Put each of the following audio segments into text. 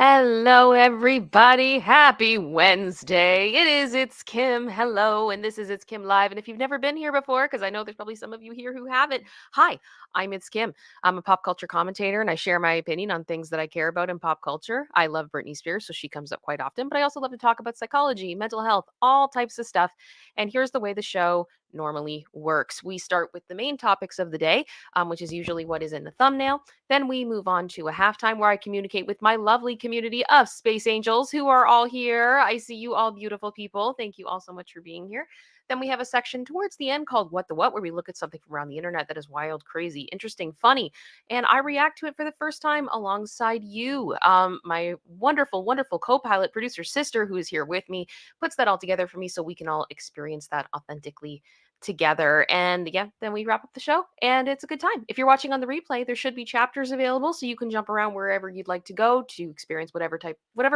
Hello, everybody. Happy Wednesday. It's Kim. Hello, and this is It's Kim Live. And if you've never been here before, because I know there's probably some of you here who haven't, hi, I'm It's Kim. I'm a pop culture commentator, and I share my opinion on things that I care about in pop culture. I love Britney Spears, so she comes up quite often, but I also love to talk about psychology, mental health, all types of stuff. And here's the way the show normally works. We start with the main topics of the day, which is usually what is in the thumbnail. Then we move on to a halftime where I communicate with my lovely community of space angels who are all here. I see you all beautiful people. Thank you all so much for being here. Then we have a section towards the end called What the What, where we look at something from around the internet that is wild, crazy, interesting, funny, and I react to it for the first time alongside you. My wonderful, wonderful co-pilot, producer, sister, who is here with me, puts that all together for me so we can all experience that authentically together. And yeah, then we wrap up the show and it's a good time. If you're watching on the replay, there should be chapters available so you can jump around wherever you'd like to go to experience whatever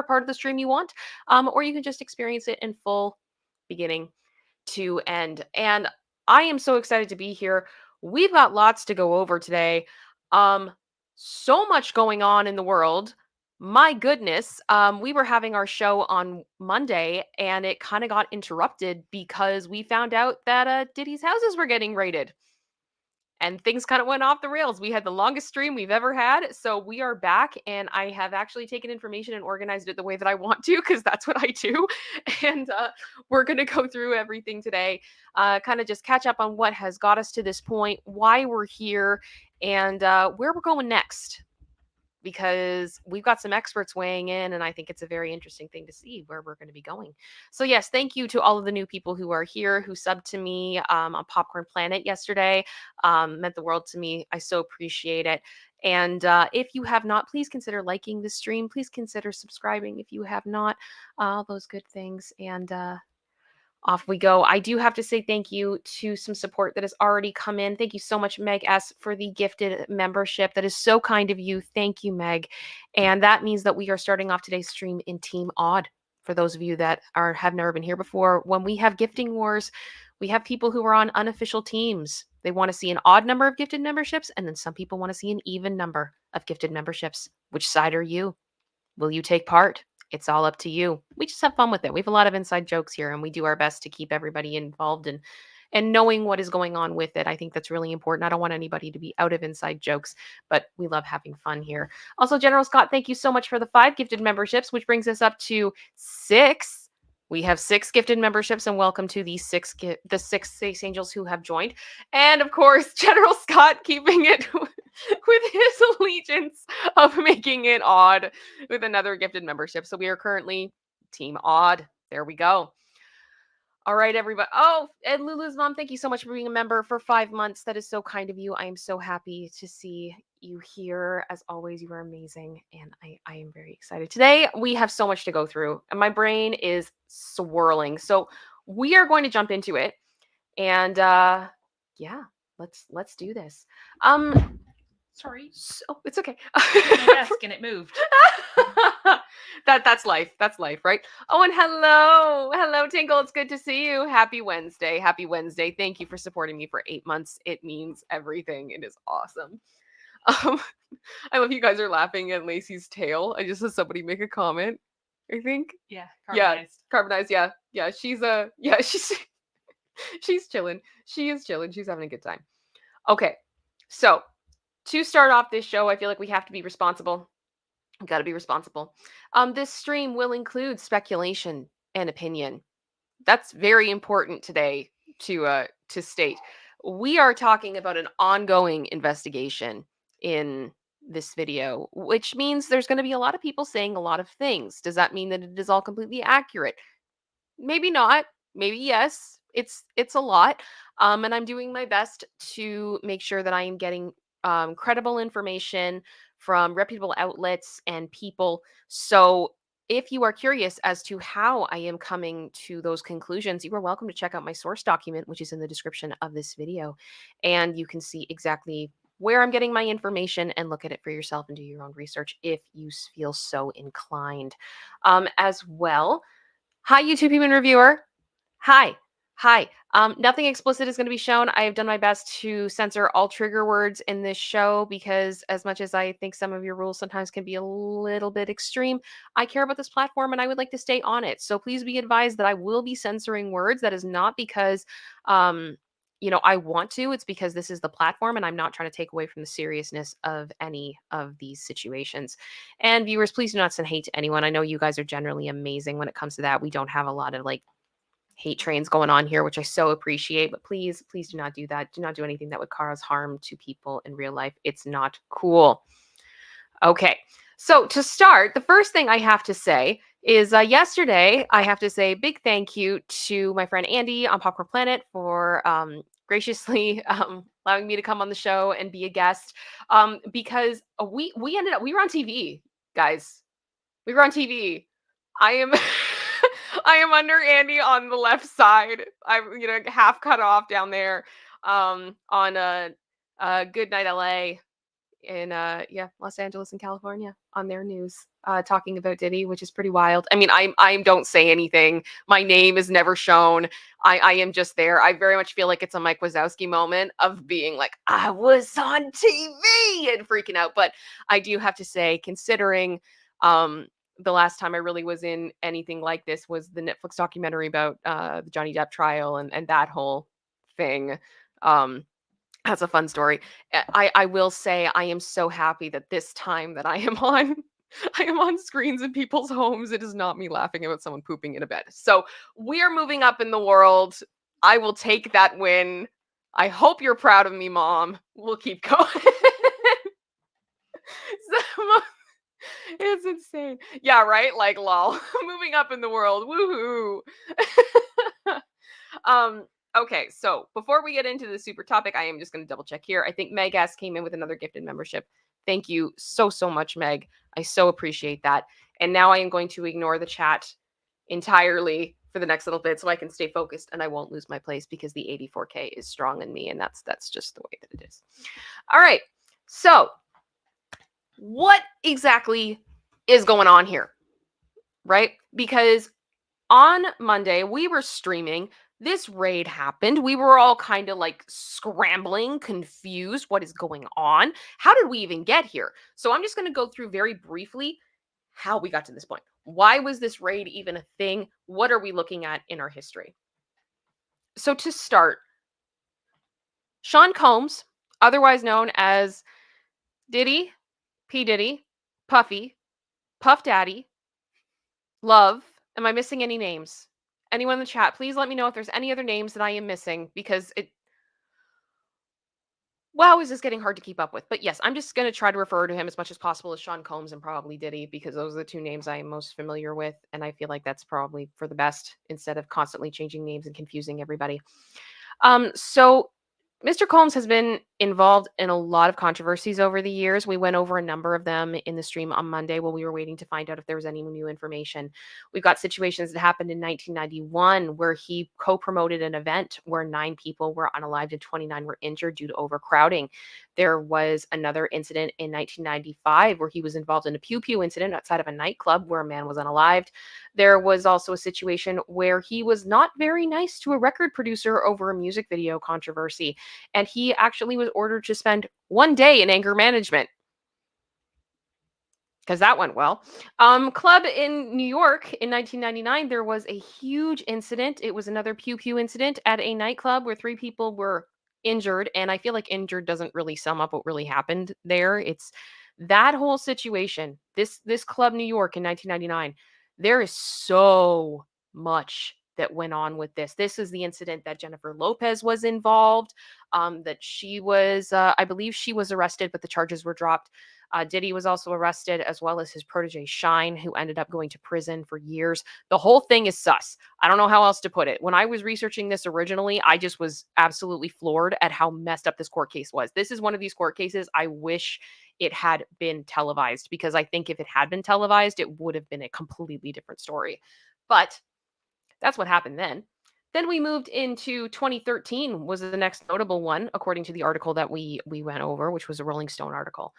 part of the stream you want. Or you can just experience it in full beginning to end. And I am so excited to be here. We've got lots to go over today. Um, so much going on in the world. My goodness, we were having our show on Monday and it kind of got interrupted because we found out that Diddy's houses were getting raided and things kind of went off the rails. We had the longest stream we've ever had. So we are back and I have actually taken information and organized it the way that I want to because that's what I do. And we're going to go through everything today, kind of just catch up on what has got us to this point, why we're here, and where we're going next, because we've got some experts weighing in and I think it's a very interesting thing to see where we're going to be going. So yes, thank you to all of the new people who are here, who subbed to me on Popcorn Planet yesterday. Meant the world to me. I so appreciate it. And if you have not, please consider liking the stream. Please consider subscribing if you have not. All those good things. And off we go. I do have to say thank you to some support that has already come in. Thank you so much, Meg S, for the gifted membership. That is so kind of you. Thank you, Meg. And that means that we are starting off today's stream in Team Odd. For those of you that have never been here before, when we have gifting wars, we have people who are on unofficial teams. They want to see an odd number of gifted memberships, and then some people want to see an even number of gifted memberships. Which side are you? Will you take part? It's all up to you. We just have fun with it. We have a lot of inside jokes here and we do our best to keep everybody involved and knowing what is going on with it. I think that's really important. I don't want anybody to be out of inside jokes, but we love having fun here. Also, General Scott, thank you so much for the 5 gifted memberships, which brings us up to 6. We have 6 gifted memberships, and welcome to the 6 Space Angels who have joined. And of course, General Scott keeping it with his allegiance of making it odd with another gifted membership. So we are currently Team Odd. There we go. All right, everybody. Oh, and Lulu's mom, thank you so much for being a member for 5 months. That is so kind of you. I am so happy to see you here. As always, you are amazing, and I am very excited. Today, we have so much to go through, and my brain is swirling. So we are going to jump into it, and yeah, let's do this. Sorry. Oh, it's okay. My desk and it moved. That's life. That's life, right? Oh, and hello, Tinkle. It's good to see you. Happy Wednesday. Happy Wednesday. Thank you for supporting me for 8 months. It means everything. It is awesome. Um, I love you guys are laughing at Lacey's tail. I just saw somebody make a comment. I think. Yeah, Carbonized. Yeah. She's chilling. She is chilling. She's having a good time. Okay, so to start off this show, I feel like we have to be responsible. We've got to be responsible. This stream will include speculation and opinion. That's very important today to state. We are talking about an ongoing investigation in this video, which means there's going to be a lot of people saying a lot of things. Does that mean that it is all completely accurate? Maybe not. Maybe yes. It's a lot, and I'm doing my best to make sure that I am getting credible information from reputable outlets and people. So if you are curious as to how I am coming to those conclusions, you are welcome to check out my source document, which is in the description of this video. And you can see exactly where I'm getting my information and look at it for yourself and do your own research if you feel so inclined. As well, hi, YouTube Human Reviewer. Hi. Hi. Nothing explicit is going to be shown. I have done my best to censor all trigger words in this show because, as much as I think some of your rules sometimes can be a little bit extreme, I care about this platform and I would like to stay on it. So please be advised that I will be censoring words. That is not because, um, I want to. It's because this is the platform and I'm not trying to take away from the seriousness of any of these situations. And viewers, please do not send hate to anyone. I know you guys are generally amazing when it comes to that. We don't have a lot of hate trains going on here, which I so appreciate, but please, please do not do that. Do not do anything that would cause harm to people in real life. It's not cool. Okay. So to start, the first thing I have to say is yesterday, I have to say big thank you to my friend Andy on Popcorn Planet for graciously allowing me to come on the show and be a guest because we were on TV, guys. We were on TV. I am I am under Andy on the left side. I'm half cut off down there on Good Night LA in Los Angeles in California on their news talking about Diddy, which is pretty wild. I mean, I don't say anything. My name is never shown. I am just there. I very much feel like it's a Mike Wazowski moment of being like, I was on TV and freaking out. But I do have to say, considering the last time I really was in anything like this was the Netflix documentary about the Johnny Depp trial and that whole thing. That's a fun story. I will say I am so happy that this time that I am on I am on screens in people's homes. It is not me laughing about someone pooping in a bed. So we are moving up in the world. I will take that win. I hope you're proud of me, Mom. We'll keep going. So, it's insane. Yeah, right? Like, lol. Moving up in the world. Woohoo. Okay, so before we get into the super topic, I am just going to double check here. I think Meg S came in with another gifted membership. Thank you so, so much, Meg. I so appreciate that. And now I am going to ignore the chat entirely for the next little bit so I can stay focused and I won't lose my place because the 84K is strong in me and that's just the way that it is. All right. So, what exactly is going on here? Right? Because on Monday, we were streaming. This raid happened. We were all kind of like scrambling, confused. What is going on? How did we even get here? So I'm just going to go through very briefly how we got to this point. Why was this raid even a thing? What are we looking at in our history? So to start, Sean Combs, otherwise known as Diddy, P. Diddy, Puffy, Puff Daddy, Love. Am I missing any names? Anyone in the chat, please let me know if there's any other names that I am missing because wow, is this getting hard to keep up with? But yes, I'm just going to try to refer to him as much as possible as Sean Combs and probably Diddy because those are the two names I am most familiar with. And I feel like that's probably for the best instead of constantly changing names and confusing everybody. So Mr. Combs has been involved in a lot of controversies over the years. We went over a number of them in the stream on Monday while we were waiting to find out if there was any new information. We've got situations that happened in 1991 where he co-promoted an event where 9 people were unalived and 29 were injured due to overcrowding. There was another incident in 1995 where he was involved in a pew-pew incident outside of a nightclub where a man was unalived. There was also a situation where he was not very nice to a record producer over a music video controversy. And he actually was ordered to spend 1 day in anger management because that went well. Club in New York in 1999, there was a huge incident. It was another pew pew incident at a nightclub where 3 people were injured. And I feel like injured doesn't really sum up what really happened there. It's that whole situation. This Club New York in 1999. There is so much that went on with this. This is the incident that Jennifer Lopez was involved. That she was, I believe she was arrested, but the charges were dropped. Diddy was also arrested, as well as his protege Shine, who ended up going to prison for years. The whole thing is sus. I don't know how else to put it. When I was researching this originally, I just was absolutely floored at how messed up this court case was. This is one of these court cases I wish it had been televised, because I think if it had been televised, it would have been a completely different story. But that's what happened then. Then we moved into 2013 was the next notable one, according to the article that we went over, which was a Rolling Stone article.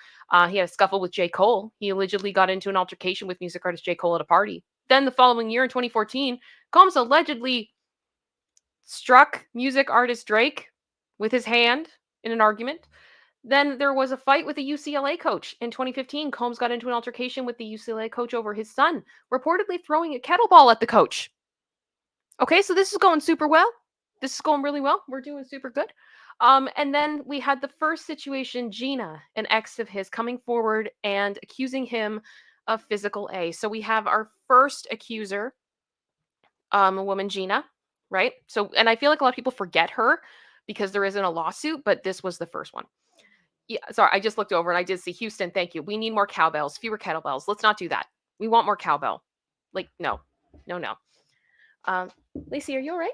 He had a scuffle with J. Cole. He allegedly got into an altercation with music artist J. Cole at a party. Then the following year in 2014, Combs allegedly struck music artist Drake with his hand in an argument. Then there was a fight with a UCLA coach. In 2015, Combs got into an altercation with the UCLA coach over his son, reportedly throwing a kettlebell at the coach. Okay, so this is going super well. This is going really well. We're doing super good. And then we had the first situation, Gina, an ex of his, coming forward and accusing him of physical A. So we have our first accuser, a woman, Gina, right? So, and I feel like a lot of people forget her because there isn't a lawsuit, but this was the first one. Yeah, sorry, I just looked over and I did see Houston. Thank you. We need more cowbells, fewer kettlebells. Let's not do that. We want more cowbell. Like, no. Lacey, are you all right?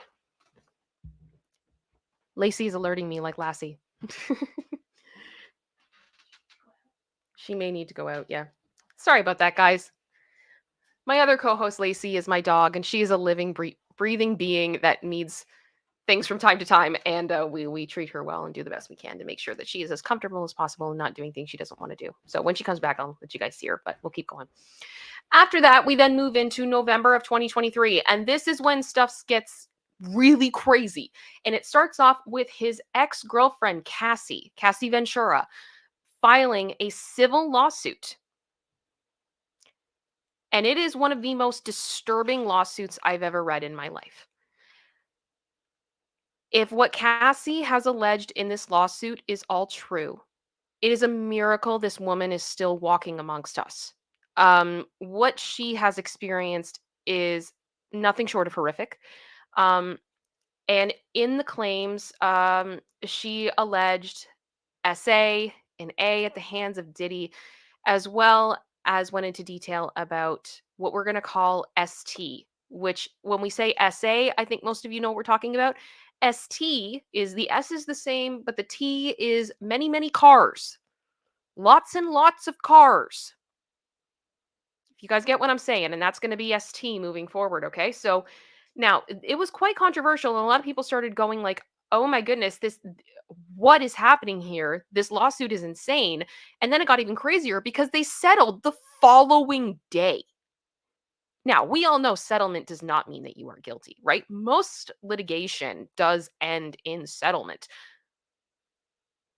Lacey is alerting me like Lassie. She may need to go out. Yeah. Sorry about that, guys. My other co-host, Lacey, is my dog, and she is a living, breathing being that needs things from time to time, and we treat her well and do the best we can to make sure that she is as comfortable as possible and not doing things she doesn't want to do. So when she comes back, I'll let you guys see her, but we'll keep going. After that, we then move into November of 2023, and this is when stuff gets really crazy. And it starts off with his ex-girlfriend, Cassie Ventura, filing a civil lawsuit. And it is one of the most disturbing lawsuits I've ever read in my life. If what Cassie has alleged in this lawsuit is all true, it is a miracle this woman is still walking amongst us. What she has experienced is nothing short of horrific. And in the claims, she alleged SA and A at the hands of Diddy, as well as went into detail about what we're going to call ST, which when we say SA, I think most of you know what we're talking about. ST is the S is the same, but the T is many, many cars. Lots and lots of cars. If you guys get what I'm saying, and that's going to be ST moving forward, okay? So now it was quite controversial, and a lot of people started going like, oh my goodness, what is happening here? This lawsuit is insane. And then it got even crazier because they settled the following day. Now, we all know settlement does not mean that you are guilty, right? Most litigation does end in settlement.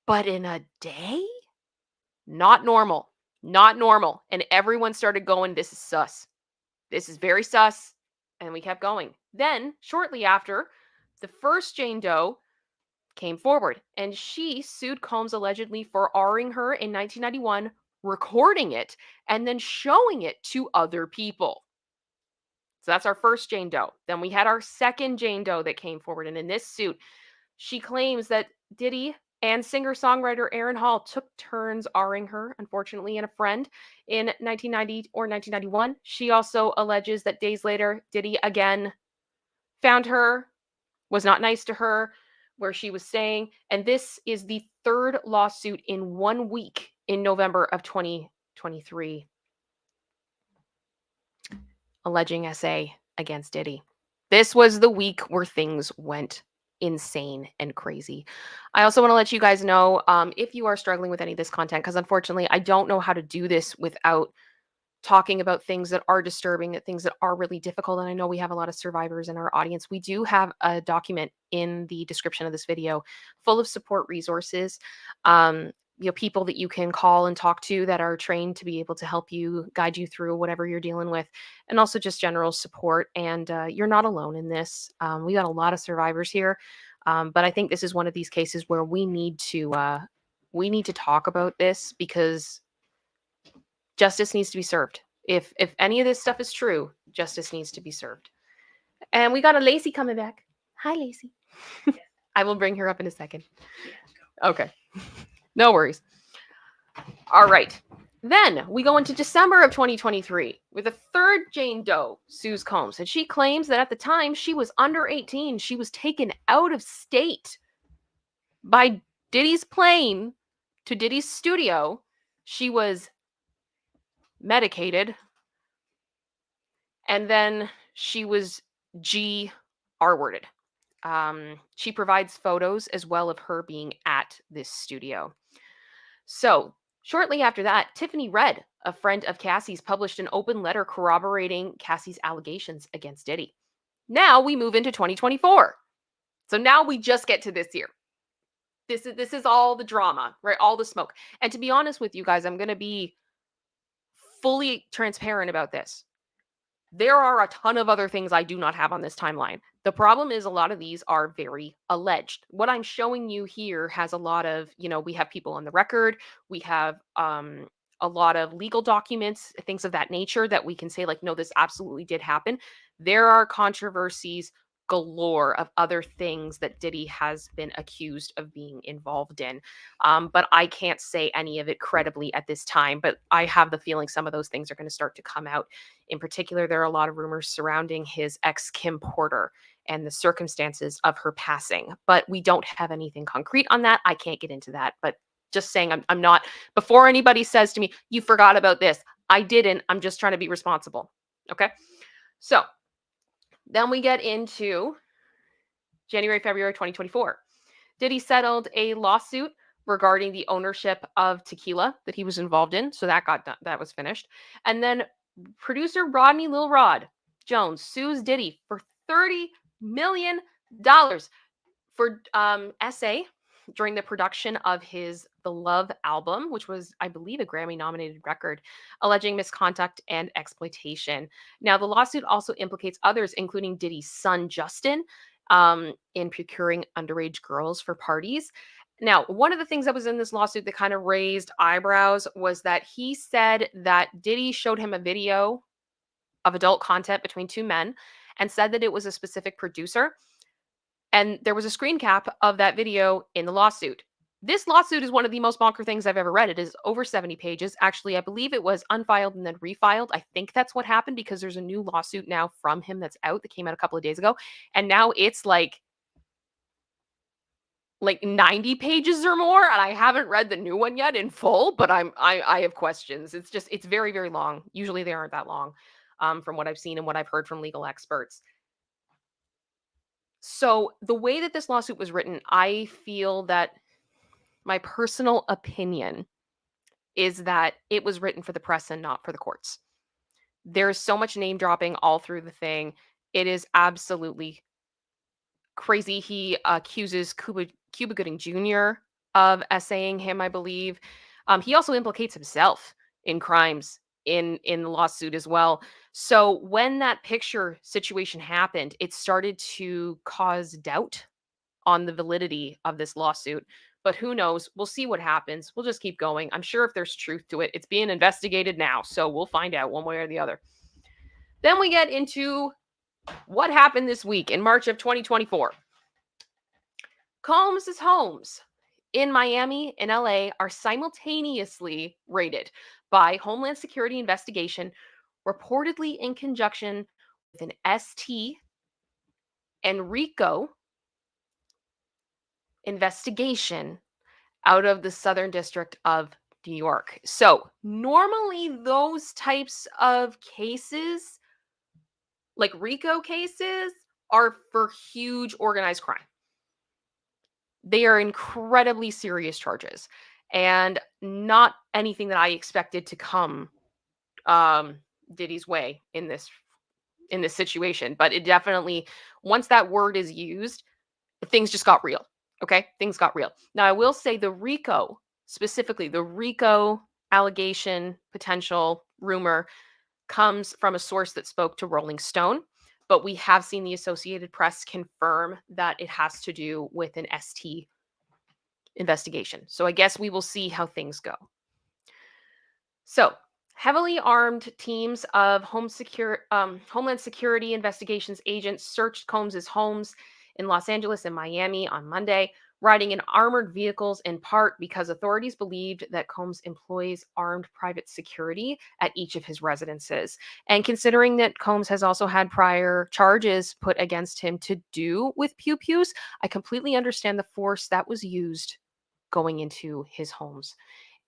But in a day? Not normal. Not normal. And everyone started going, this is sus. This is very sus. And we kept going. Then, shortly after, the first Jane Doe came forward, and she sued Combs allegedly for R-ing her in 1991, recording it, and then showing it to other people. So that's our first Jane Doe. Then we had our second Jane Doe that came forward, and in this suit, she claims that Diddy and singer-songwriter Aaron Hall took turns R-ing her, unfortunately, and a friend in 1990 or 1991. She also alleges that days later, Diddy again found her, was not nice to her, where she was staying. And this is the third lawsuit in 1 week in November of 2023, alleging SA against Diddy. This was the week where things went insane and crazy. I also want to let you guys know, if you are struggling with any of this content, because unfortunately, I don't know how to do this without talking about things that are disturbing, things that are really difficult. And I know we have a lot of survivors in our audience. We do have a document in the description of this video full of support resources, people that you can call and talk to that are trained to be able to help you, guide you through whatever you're dealing with, and also just general support. And you're not alone in this. We got a lot of survivors here, but I think this is one of these cases where we need to talk about this, because justice needs to be served. If any of this stuff is true, justice needs to be served. And we got a Lacey coming back. Hi, Lacey. I will bring her up in a second. Okay. No worries. All right. Then we go into December of 2023 with a third Jane Doe sues Combs. And she claims that at the time she was under 18. She was taken out of state by Diddy's plane to Diddy's studio. She was medicated, and then she was R-worded. She provides photos as well of her being at this studio. So shortly after that, Tiffany Red, a friend of Cassie's, published an open letter corroborating Cassie's allegations against Diddy. Now we move into 2024. So now we just get to this year. This is all the drama, right? All the smoke. And to be honest with you guys, I'm going to be fully transparent about this. There are a ton of other things I do not have on this timeline. The problem is a lot of these are very alleged. What I'm showing you here has a lot of, we have people on the record, we have a lot of legal documents, things of that nature that we can say like, no, this absolutely did happen. There are controversies galore of other things that Diddy has been accused of being involved in. But I can't say any of it credibly at this time, but I have the feeling some of those things are going to start to come out. In particular, there are a lot of rumors surrounding his ex Kim Porter and the circumstances of her passing, but we don't have anything concrete on that. I can't get into that, but just saying I'm not, before anybody says to me, you forgot about this, I didn't. I'm just trying to be responsible. Okay. So then we get into January, February 2024. Diddy settled a lawsuit regarding the ownership of tequila that he was involved in. So that got done. That was finished. And then producer Rodney Lil Rod Jones sues Diddy for $30 million for essay during the production of his The Love album, which was, I believe, a Grammy-nominated record, alleging misconduct and exploitation. Now, the lawsuit also implicates others, including Diddy's son, Justin, in procuring underage girls for parties. Now, one of the things that was in this lawsuit that kind of raised eyebrows was that he said that Diddy showed him a video of adult content between two men and said that it was a specific producer. And there was a screen cap of that video in the lawsuit. This lawsuit is one of the most bonker things I've ever read. It is over 70 pages. Actually, I believe it was unfiled and then refiled. I think that's what happened because there's a new lawsuit now from him that's out that came out a couple of days ago. And now it's like 90 pages or more. And I haven't read the new one yet in full, but I have questions. It's very, very long. Usually they aren't that long, from what I've seen and what I've heard from legal experts. So the way that this lawsuit was written, I feel that my personal opinion is that it was written for the press and not for the courts. There's so much name dropping all through the thing. It is absolutely crazy. He accuses Cuba Gooding Jr. of essaying him, I believe. He also implicates himself in crimes in the lawsuit as well. So when that picture situation happened, it started to cause doubt on the validity of this lawsuit. But who knows? We'll see what happens. We'll just keep going. I'm sure if there's truth to it, it's being investigated now. So we'll find out one way or the other. Then we get into what happened this week in March of 2024. Combs' homes in Miami and LA are simultaneously raided by Homeland Security investigation, reportedly in conjunction with an ST and RICO investigation out of the Southern District of New York. So normally those types of cases, like RICO cases, are for huge organized crime. They are incredibly serious charges and not anything that I expected to come Diddy's way in this situation. But it definitely, once that word is used, things just got real. Okay, things got real. Now, I will say the RICO, specifically the RICO allegation, potential rumor, comes from a source that spoke to Rolling Stone, but we have seen the Associated Press confirm that it has to do with an ST investigation. So I guess we will see how things go. So, heavily armed teams of Homeland Security investigations agents searched Combs' homes in Los Angeles and Miami on Monday, riding in armored vehicles in part because authorities believed that Combs employs armed private security at each of his residences. And considering that Combs has also had prior charges put against him to do with pew-pews, I completely understand the force that was used going into his homes.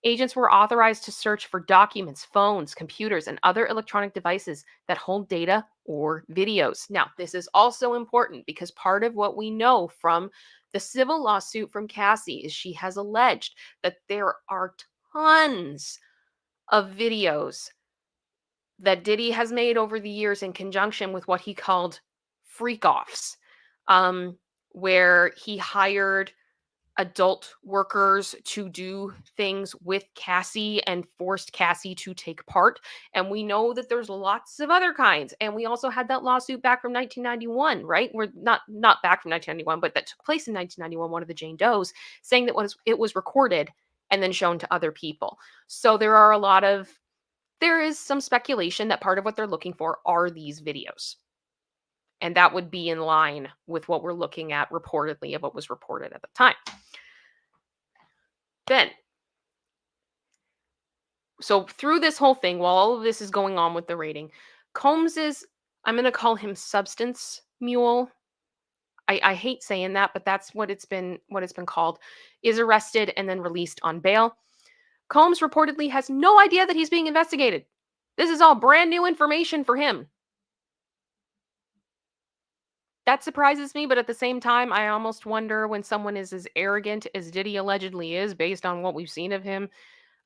Agents were authorized to search for documents, phones, computers, and other electronic devices that hold data or videos. Now, this is also important because part of what we know from the civil lawsuit from Cassie is she has alleged that there are tons of videos that Diddy has made over the years in conjunction with what he called freak-offs, where he hired adult workers to do things with Cassie and forced Cassie to take part. And we know that there's lots of other kinds. And we also had that lawsuit back from 1991, right? We're not back from 1991, but that took place in 1991, one of the Jane Does, saying that it was recorded and then shown to other people. So there is some speculation that part of what they're looking for are these videos. And that would be in line with what we're looking at reportedly of what was reported at the time. Then, so through this whole thing, while all of this is going on with the raiding, Combs is, I'm going to call him substance mule. I hate saying that, but that's what it's been called, is arrested and then released on bail. Combs reportedly has no idea that he's being investigated. This is all brand new information for him. That surprises me, but at the same time, I almost wonder when someone is as arrogant as Diddy allegedly is, based on what we've seen of him.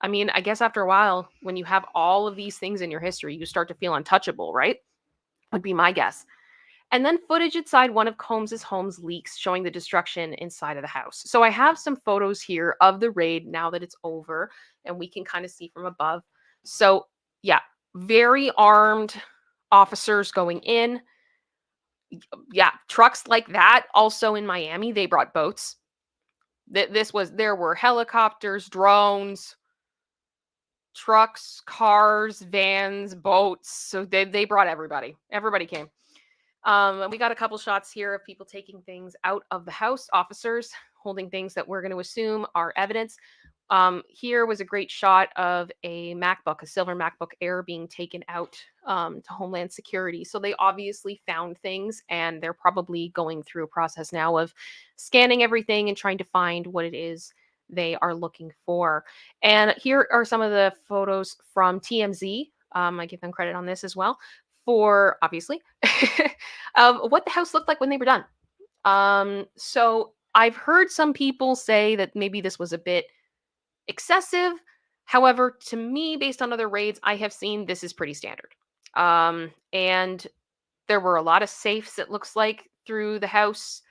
I mean, I guess after a while, when you have all of these things in your history, you start to feel untouchable, right? Would be my guess. And then footage inside one of Combs's homes leaks, showing the destruction inside of the house. So I have some photos here of the raid now that it's over, and we can kind of see from above. So yeah, very armed officers going in. Yeah, trucks like that. Also in Miami, they brought boats. There were helicopters, drones, trucks, cars, vans, boats. So they brought everybody. Everybody came. And we got a couple shots here of people taking things out of the house, officers holding things that we're going to assume are evidence. Here was a great shot of a MacBook, a silver MacBook Air, being taken out to Homeland Security. So they obviously found things, and they're probably going through a process now of scanning everything and trying to find what it is they are looking for. And here are some of the photos from TMZ. I give them credit on this as well, for obviously what the house looked like when they were done. So I've heard some people say that maybe this was a bit excessive. However, to me, based on other raids I have seen, this is pretty standard. And there were a lot of safes, it looks like, through the house,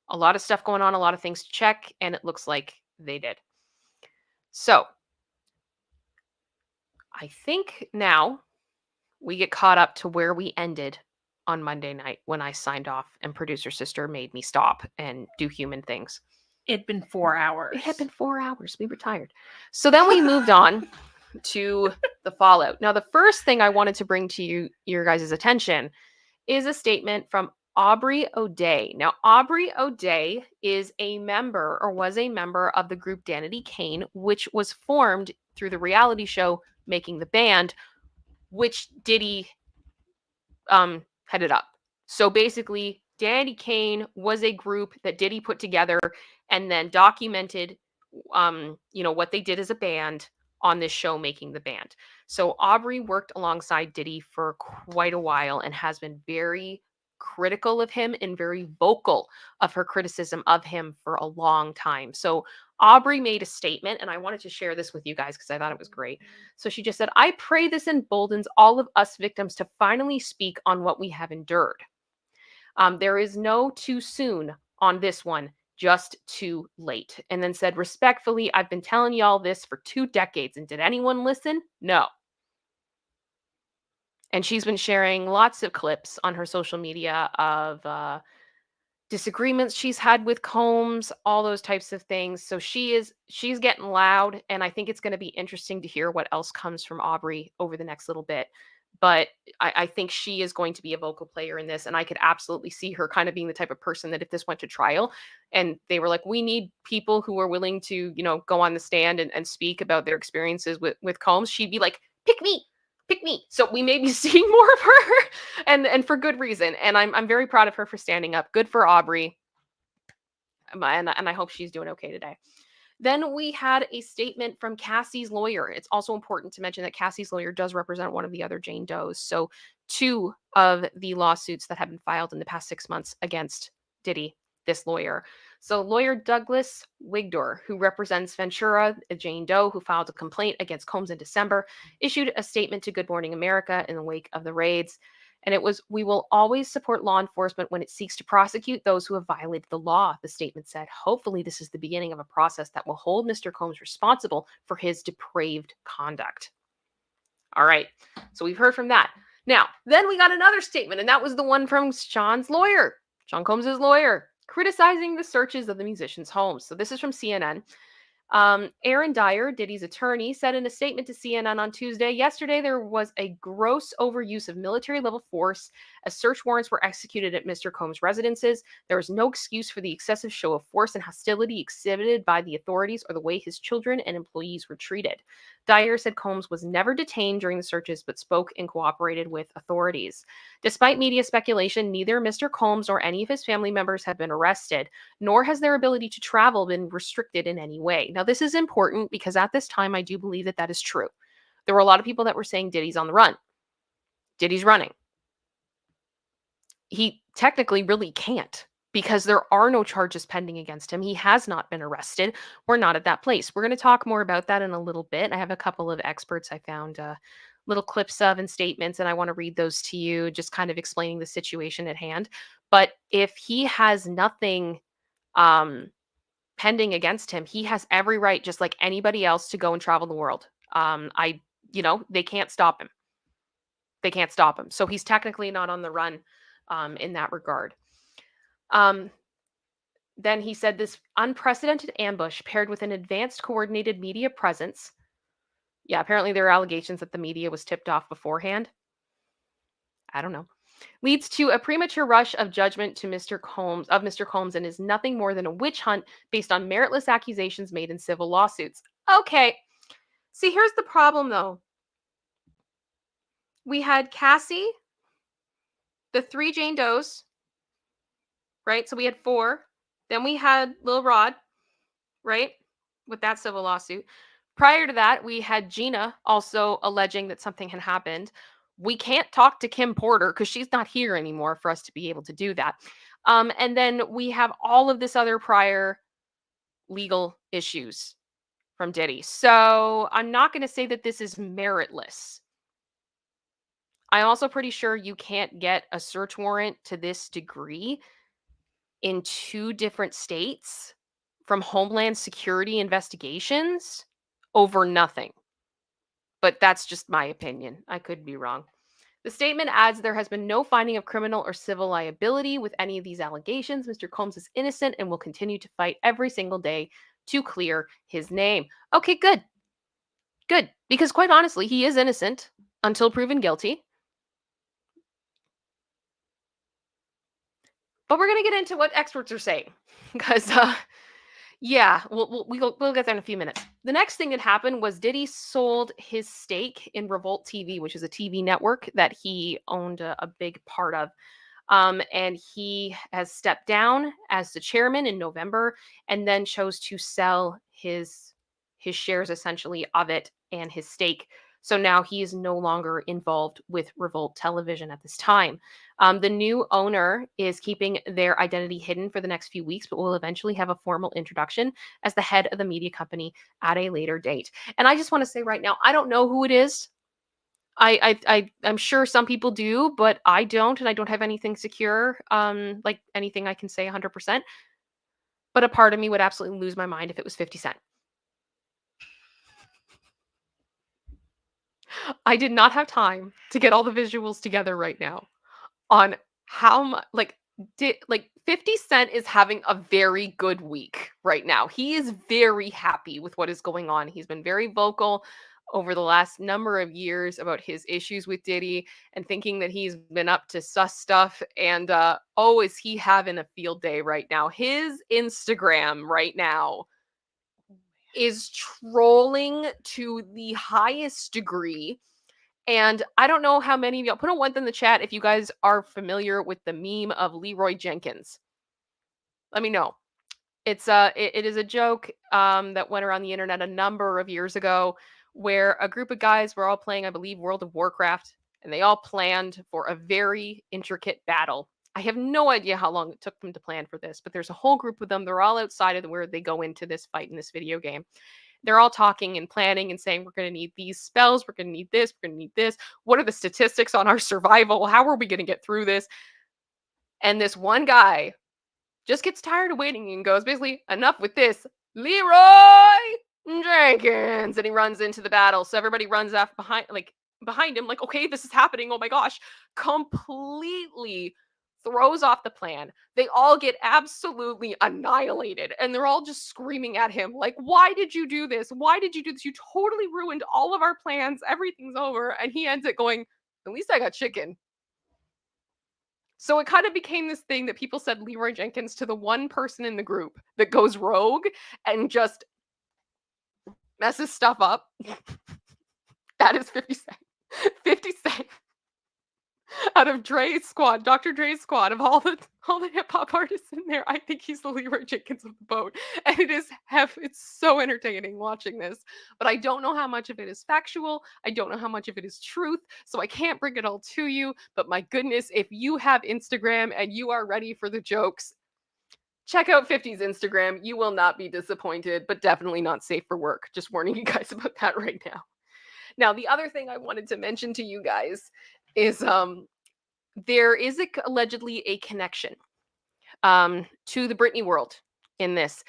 a lot of stuff going on, a lot of things to check, and it looks like they did. So I think now we get caught up to where we ended on Monday night when I signed off and producer sister made me stop and do human things. It'd been 4 hours. It had been 4 hours. We were tired. So then we moved on to the fallout. Now, the first thing I wanted to bring to your guys' attention is a statement from Aubrey O'Day. Now, Aubrey O'Day is a member, or was a member, of the group Danity Kane, which was formed through the reality show Making the Band, which Diddy headed up. So basically, Danity Kane was a group that Diddy put together and then documented, what they did as a band on this show, Making the Band. So Aubrey worked alongside Diddy for quite a while and has been very critical of him and very vocal of her criticism of him for a long time. So Aubrey made a statement, and I wanted to share this with you guys because I thought it was great. So she just said, "I pray this emboldens all of us victims to finally speak on what we have endured. There is no too soon on this one, just too late." And then said, "Respectfully, I've been telling y'all this for 2 decades, and did anyone listen? No." And she's been sharing lots of clips on her social media of disagreements she's had with Combs, all those types of things. So she's getting loud, and I think it's going to be interesting to hear what else comes from Aubrey over the next little bit. But I think she is going to be a vocal player in this, and I could absolutely see her kind of being the type of person that if this went to trial and they were like, we need people who are willing to, go on the stand and speak about their experiences with Combs, she'd be like, pick me. So we may be seeing more of her, and for good reason. And I'm very proud of her for standing up. Good for Aubrey. And I hope she's doing okay today. Then we had a statement from Cassie's lawyer. It's also important to mention that Cassie's lawyer does represent one of the other Jane Does. So 2 of the lawsuits that have been filed in the past 6 months against Diddy, this lawyer. So lawyer Douglas Wigdor, who represents Ventura, a Jane Doe who filed a complaint against Combs in December, issued a statement to Good Morning America in the wake of the raids. And it was, "We will always support law enforcement when it seeks to prosecute those who have violated the law," the statement said. "Hopefully, this is the beginning of a process that will hold Mr. Combs responsible for his depraved conduct." All right. So we've heard from that. Now, then we got another statement, and that was the one from Sean Combs' lawyer, criticizing the searches of the musicians' homes. So this is from CNN. Aaron Dyer, Diddy's attorney, said in a statement to CNN on Tuesday, "Yesterday there was a gross overuse of military-level force as search warrants were executed at Mr. Combs' residences. There was no excuse for the excessive show of force and hostility exhibited by the authorities or the way his children and employees were treated." Dyer said Combs was never detained during the searches but spoke and cooperated with authorities. Despite media speculation, neither Mr. Combs nor any of his family members have been arrested, nor has their ability to travel been restricted in any way. Now, this is important because at this time, I do believe that that is true. There were a lot of people that were saying Diddy's on the run. Diddy's running. He technically really can't because there are no charges pending against him. He has not been arrested. We're not at that place. We're going to talk more about that in a little bit. I have a couple of experts I found little clips of and statements, and I want to read those to you, just kind of explaining the situation at hand. But if he has nothing pending against him, he has every right, just like anybody else, to go and travel the world. They can't stop him. They can't stop him. So he's technically not on the run in that regard. Then he said this unprecedented ambush paired with an advanced coordinated media presence. Yeah, apparently there are allegations that the media was tipped off beforehand. I don't know. Leads to a premature rush of judgment to Mr. Combs and is nothing more than a witch hunt based on meritless accusations made in civil lawsuits. Okay. See, here's the problem though. We had Cassie, the 3 Jane Does, right? So we had 4. Then we had Lil Rod, right? With that civil lawsuit. Prior to that, we had Gina also alleging that something had happened. We can't talk to Kim Porter because she's not here anymore for us to be able to do that. And then we have all of this other prior legal issues from Diddy. So I'm not going to say that this is meritless. I'm also pretty sure you can't get a search warrant to this degree in 2 different states from Homeland Security investigations over nothing. But that's just my opinion. I could be wrong. The statement adds there has been no finding of criminal or civil liability with any of these allegations. Mr. Combs is innocent and will continue to fight every single day to clear his name. Okay, good. Good. Because quite honestly, he is innocent until proven guilty. But we're going to get into what experts are saying. Because, yeah, we'll get there in a few minutes. The next thing that happened was Diddy sold his stake in Revolt TV, which is a TV network that he owned a big part of. And he has stepped down as the chairman in November and then chose to sell his shares essentially of it and his stake. So now he is no longer involved with Revolt Television at this time. The new owner is keeping their identity hidden for the next few weeks, but will eventually have a formal introduction as the head of the media company at a later date. And I just want to say right now, I don't know who it is. I'm sure some people do, but I don't, and I don't have anything secure, like anything I can say 100%. But a part of me would absolutely lose my mind if it was 50 Cent. I did not have time to get all the visuals together right now on how much, like 50 Cent is having a very good week right now. He is very happy with what is going on. He's been very vocal over the last number of years about his issues with Diddy and thinking that he's been up to sus stuff. And is he having a field day right now? His Instagram right now is trolling to the highest degree. And I don't know how many of y'all, put a 1 in the chat if you guys are familiar with the meme of Leroy Jenkins. Let me know. It is a joke that went around the internet a number of years ago where a group of guys were all playing, I believe, World of Warcraft, and they all planned for a very intricate battle. I have no idea how long it took them to plan for this, but there's a whole group of them. They're all outside of where they go into this fight in this video game. they're all talking and planning and saying, we're going to need these spells, we're going to need this, we're going to need this. What are the statistics on our survival? How are we going to get through this? And this one guy just gets tired of waiting and goes, basically, enough with this, Leroy Jenkins. And he runs into the battle. So everybody runs off behind him, like, okay, this is happening. Oh my gosh. Completely throws off the plan. They all get absolutely annihilated. And they're all just screaming at him, like, why did you do this? Why did you do this? You totally ruined all of our plans. Everything's over. And he ends it going, at least I got chicken. So it kind of became this thing that people said Leroy Jenkins to the one person in the group that goes rogue and just messes stuff up. That is 50 Cent. 50 Cent. Out of Dre's squad, Dr. Dre's squad, of all the hip hop artists in there, I think he's the Leroy Jenkins of the boat. And it's so entertaining watching this. But I don't know how much of it is factual. I don't know how much of it is truth. So I can't bring it all to you. But my goodness, if you have Instagram and you are ready for the jokes, check out 50's Instagram. You will not be disappointed, but definitely not safe for work. Just warning you guys about that right now. Now, the other thing I wanted to mention to you guys is there is allegedly a connection to the Britney world in this.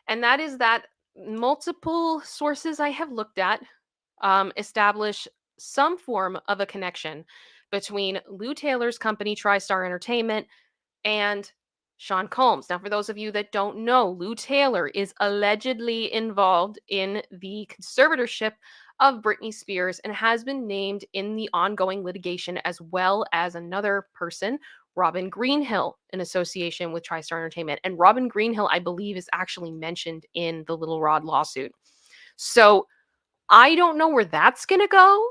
And that is that multiple sources I have looked at establish some form of a connection between Lou Taylor's company, TriStar Entertainment, and Sean Combs. Now, for those of you that don't know, Lou Taylor is allegedly involved in the conservatorship of Britney Spears and has been named in the ongoing litigation, as well as another person, Robin Greenhill, in association with TriStar Entertainment. And Robin Greenhill, I believe, is actually mentioned in the Little Rod lawsuit. So I don't know where that's going to go.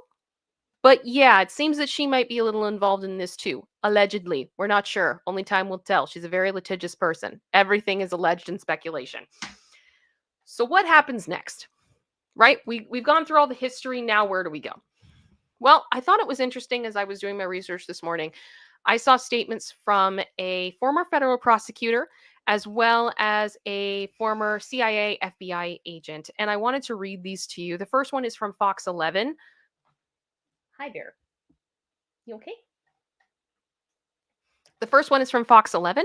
But yeah, it seems that she might be a little involved in this too. Allegedly. We're not sure. Only time will tell. She's a very litigious person. Everything is alleged and speculation. So what happens next? Right? We've gone through all the history. Now, where do we go? Well, I thought it was interesting as I was doing my research this morning. I saw statements from a former federal prosecutor as well as a former CIA FBI agent. And I wanted to read these to you. The first one is from Fox 11. Hi there. You okay? The first one is from Fox 11.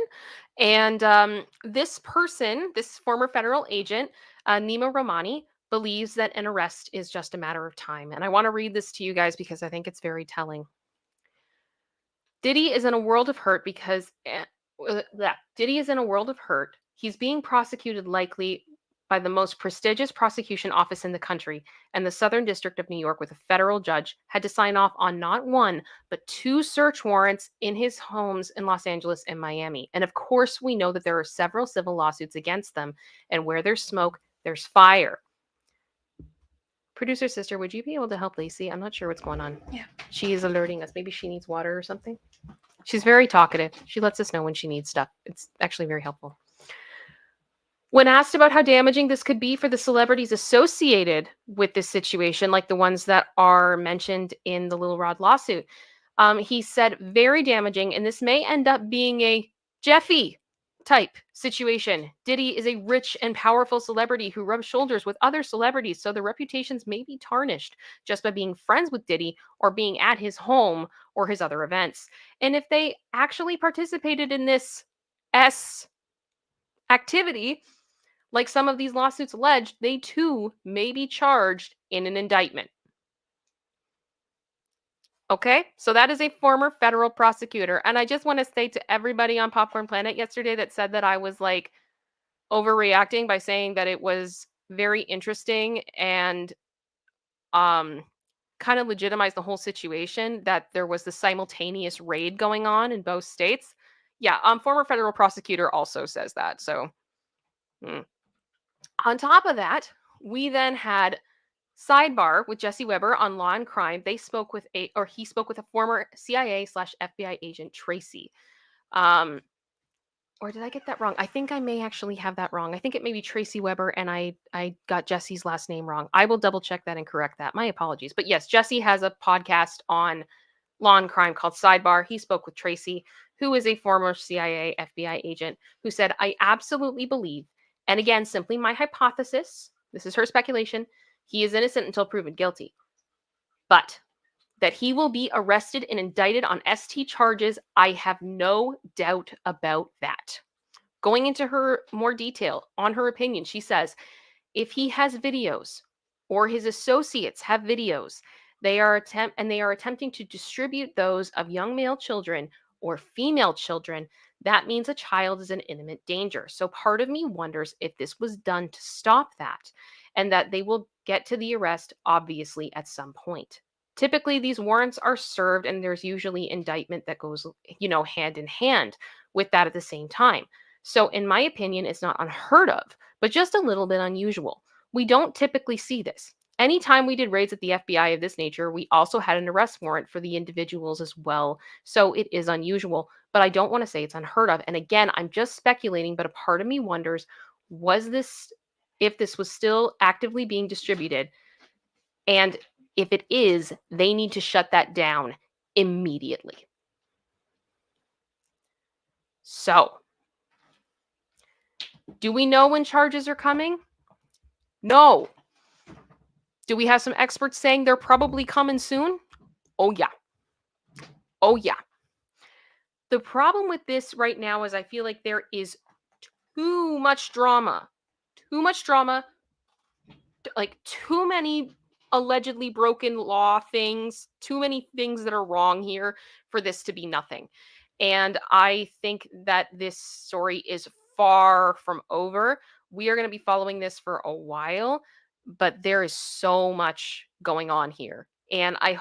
And this person, this former federal agent, Nima Rahmani, believes that an arrest is just a matter of time. And I want to read this to you guys because I think it's very telling. Diddy is in a world of hurt because Diddy is in a world of hurt. He's being prosecuted likely by the most prestigious prosecution office in the country, and the Southern District of New York, with a federal judge, had to sign off on not one, but 2 search warrants in his homes in Los Angeles and Miami. And of course, we know that there are several civil lawsuits against them, and where there's smoke, there's fire. Producer sister, would you be able to help Lacey? I'm not sure what's going on. Yeah. She is alerting us. Maybe she needs water or something. She's very talkative. She lets us know when she needs stuff. It's actually very helpful. When asked about how damaging this could be for the celebrities associated with this situation, like the ones that are mentioned in the Little Rod lawsuit, he said, very damaging, and this may end up being a Jeffy type situation. Diddy is a rich and powerful celebrity who rubs shoulders with other celebrities, so their reputations may be tarnished just by being friends with Diddy or being at his home or his other events. And if they actually participated in this activity, like some of these lawsuits alleged, they too may be charged in an indictment. Okay, so that is a former federal prosecutor. And I just want to say to everybody on Popcorn Planet yesterday that said that I was like overreacting by saying that it was very interesting and kind of legitimized the whole situation, that there was the simultaneous raid going on in both states. Yeah, former federal prosecutor also says that. So on top of that, we then had Sidebar with Jesse Weber on Law and Crime. He spoke with a former CIA/FBI agent, Tracy. Or did I get that wrong? I think I may actually have that wrong. I think it may be Tracy Weber, and I got Jesse's last name wrong. I will double check that and correct that. My apologies. But yes, Jesse has a podcast on Law and Crime called Sidebar. He spoke with Tracy, who is a former CIA/FBI agent, who said, I absolutely believe, and again, simply my hypothesis, this is her speculation, he is innocent until proven guilty. But that he will be arrested and indicted on ST charges, I have no doubt about that. Going into her more detail on her opinion, she says, if he has videos or his associates have videos, they are attempting to distribute those of young male children or female children, that means a child is in imminent danger. So part of me wonders if this was done to stop that, and that they will get to the arrest obviously at some point. Typically these warrants are served and there's usually indictment that goes, hand in hand with that at the same time. So in my opinion, it's not unheard of, but just a little bit unusual. We don't typically see this. Anytime we did raids at the FBI of this nature, we also had an arrest warrant for the individuals as well. So it is unusual, but I don't want to say it's unheard of. And again, I'm just speculating, but a part of me wonders, if this was still actively being distributed, and if it is, they need to shut that down immediately. So, do we know when charges are coming? No. Do we have some experts saying they're probably coming soon? Oh, yeah. Oh, yeah. The problem with this right now is I feel like there is too much drama. Too much drama. Like, too many allegedly broken law things. Too many things that are wrong here for this to be nothing. And I think that this story is far from over. We are going to be following this for a while, but there is so much going on here. And I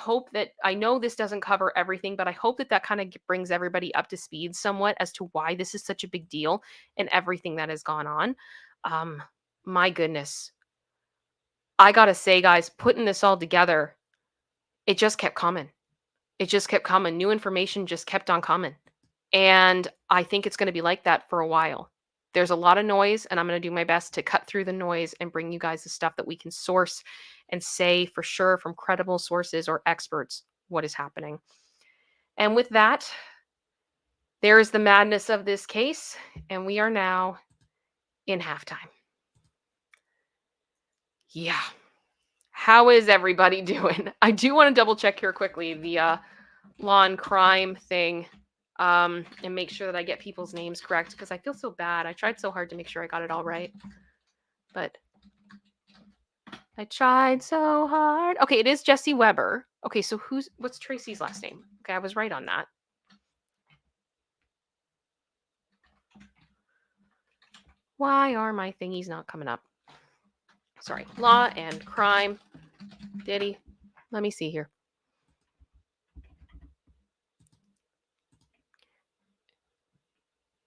know this doesn't cover everything, but I hope that kind of brings everybody up to speed somewhat as to why this is such a big deal and everything that has gone on. My goodness. I got to say, guys, putting this all together, it just kept coming. It just kept coming. New information just kept on coming. And I think it's going to be like that for a while. There's a lot of noise, and I'm going to do my best to cut through the noise and bring you guys the stuff that we can source and say for sure from credible sources or experts what is happening. And with that, there is the madness of this case, and we are now in halftime. Yeah. How is everybody doing? I do want to double check here quickly the law and crime thing. And make sure that I get people's names correct because I feel so bad. I tried so hard to make sure I got it all right. But I tried so hard. Okay, it is Jesse Weber. Okay, so what's Tracy's last name? Okay, I was right on that. Why are my thingies not coming up? Sorry. Law and crime. Diddy. Let me see here.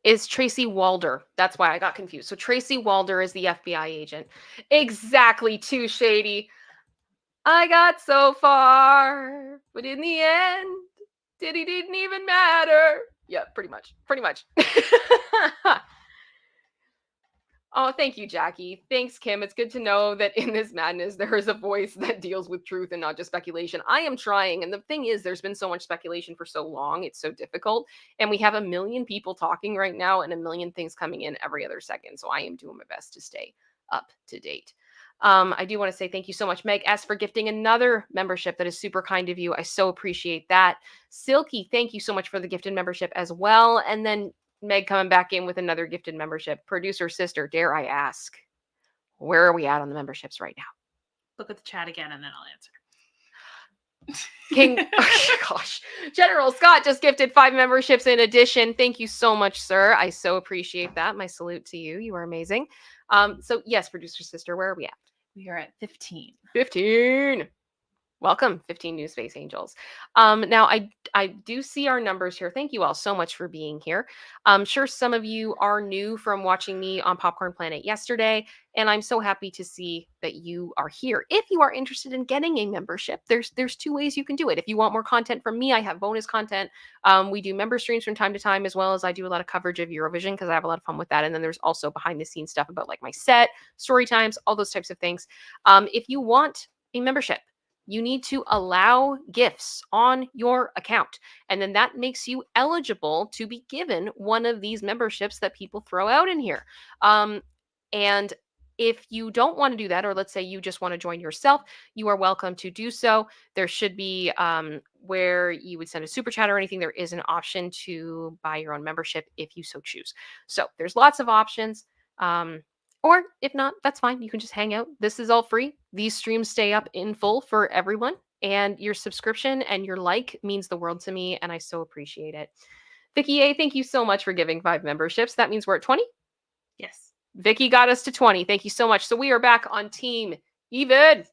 Is Tracy Walder. That's why I got confused. So Tracy Walder is the FBI agent. Exactly, too shady. I got so far, but in the end, Diddy didn't even matter. Yeah, pretty much. Pretty much. Oh, thank you, Jackie. Thanks, Kim. It's good to know that in this madness, there is a voice that deals with truth and not just speculation. I am trying. And the thing is, there's been so much speculation for so long. It's so difficult. And we have a million people talking right now and a million things coming in every other second. So I am doing my best to stay up to date. I do want to say thank you so much, Meg S, for gifting another membership. That is super kind of you. I so appreciate that. Silky, thank you so much for the gifted membership as well. And then Meg coming back in with another gifted membership. Producer sister, dare I ask, where are we at on the memberships right now? Look at the chat again and then I'll answer. King, oh gosh. General Scott just gifted 5 memberships in addition. Thank you so much, sir. I so appreciate that. My salute to you. You are amazing. So yes, producer sister, where are we at? We are at 15. 15. Welcome, 15 new Space Angels. Now, I do see our numbers here. Thank you all so much for being here. I'm sure some of you are new from watching me on Popcorn Planet yesterday, and I'm so happy to see that you are here. If you are interested in getting a membership, there's 2 ways you can do it. If you want more content from me, I have bonus content. We do member streams from time to time, as well as I do a lot of coverage of Eurovision because I have a lot of fun with that. And then there's also behind the scenes stuff about like my set, story times, all those types of things. If you want a membership, you need to allow gifts on your account. And then that makes you eligible to be given one of these memberships that people throw out in here. And If you don't want to do that, or let's say you just want to join yourself, you are welcome to do so. There should be where you would send a super chat or anything. There is an option to buy your own membership if you so choose. So there's lots of options. Or if not, that's fine. You can just hang out. This is all free. These streams stay up in full for everyone. And your subscription and your like means the world to me. And I so appreciate it. Vicky A, thank you so much for giving 5 memberships. That means we're at 20. Yes. Vicky got us to 20. Thank you so much. So we are back on team even.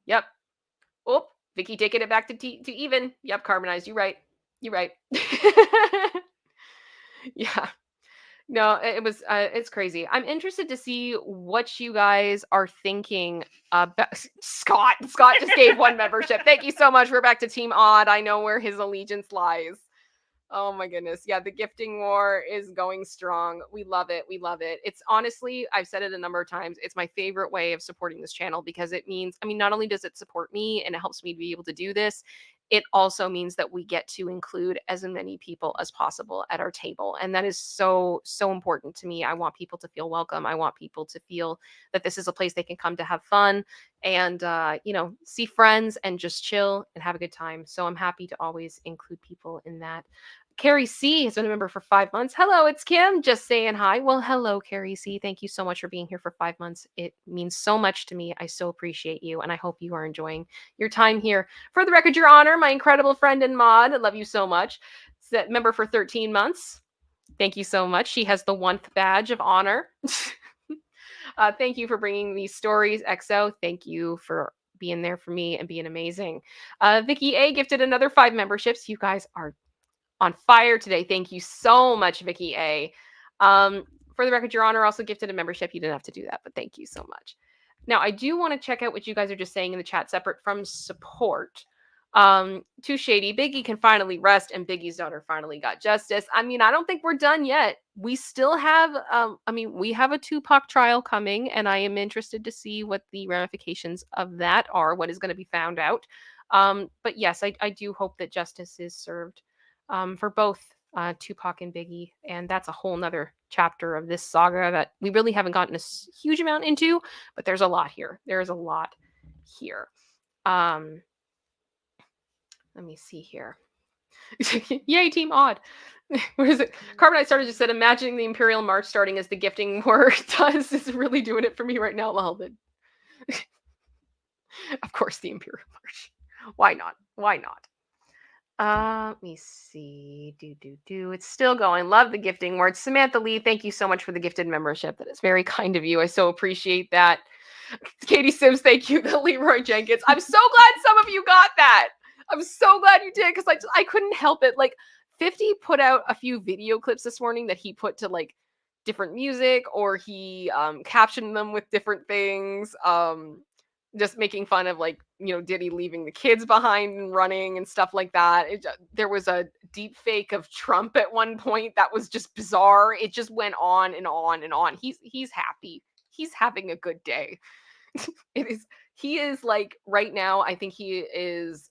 Yep. Oh, Vicky taking it back to even. Yep, Carbonized. You right. You right. Yeah. No, it was it's crazy. I'm interested to see what you guys are thinking about Scott. Scott just gave 1 membership. Thank you so much. We're back to Team Odd. I know where his allegiance lies. Oh my goodness. Yeah, the gifting war is going strong. We love it. We love it. It's honestly, I've said it a number of times, it's my favorite way of supporting this channel because it means, I mean, not only does it support me and it helps me to be able to do this, it also means that we get to include as many people as possible at our table. And that is so, so important to me. I want people to feel welcome. I want people to feel that this is a place they can come to have fun and, see friends and just chill and have a good time. So I'm happy to always include people in that. Carrie C has been a member for 5 months. Hello, it's Kim. Just saying hi. Well, hello, Carrie C. Thank you so much for being here for 5 months. It means so much to me. I so appreciate you, and I hope you are enjoying your time here. For the record, Your Honor, my incredible friend and mod, I love you so much. Member for 13 months. Thank you so much. She has the 1th badge of honor. Thank you for bringing these stories, XO. Thank you for being there for me and being amazing. Vicky A gifted another 5 memberships. You guys are on fire today. Thank you so much, Vicky A. For the record, Your Honor also gifted a membership. You didn't have to do that, but thank you so much. Now, I do want to check out what you guys are just saying in the chat, separate from support. Too shady. Biggie can finally rest, and Biggie's daughter finally got justice. I mean, I don't think we're done yet. We still have, we have a Tupac trial coming, and I am interested to see what the ramifications of that are, what is going to be found out. But yes, I do hope that justice is served for both Tupac and Biggie. And that's a whole nother chapter of this saga that we really haven't gotten a huge amount into, but there's a lot here. There's a lot here. Let me see here. Yay, Team Odd. What is it? Carbonite Starter just said, imagining the Imperial March starting as the gifting war does is really doing it for me right now. Lol. Of course, the Imperial March. Why not? Why not? Let me see. It's still going. Love the gifting words. Samantha Lee, thank you so much for the gifted membership. That is very kind of you. I so appreciate that. Katie Sims, thank you. The Leroy Jenkins. I'm so glad some of you got that. I'm so glad you did because I couldn't help it. Like 50 put out a few video clips this morning that he put to like different music, or he captioned them with different things. Just making fun of Diddy leaving the kids behind and running and stuff like that. There was a deep fake of Trump at one point that was just bizarre. It just went on and on and on. He's happy. He's having a good day. He is like right now, I think he is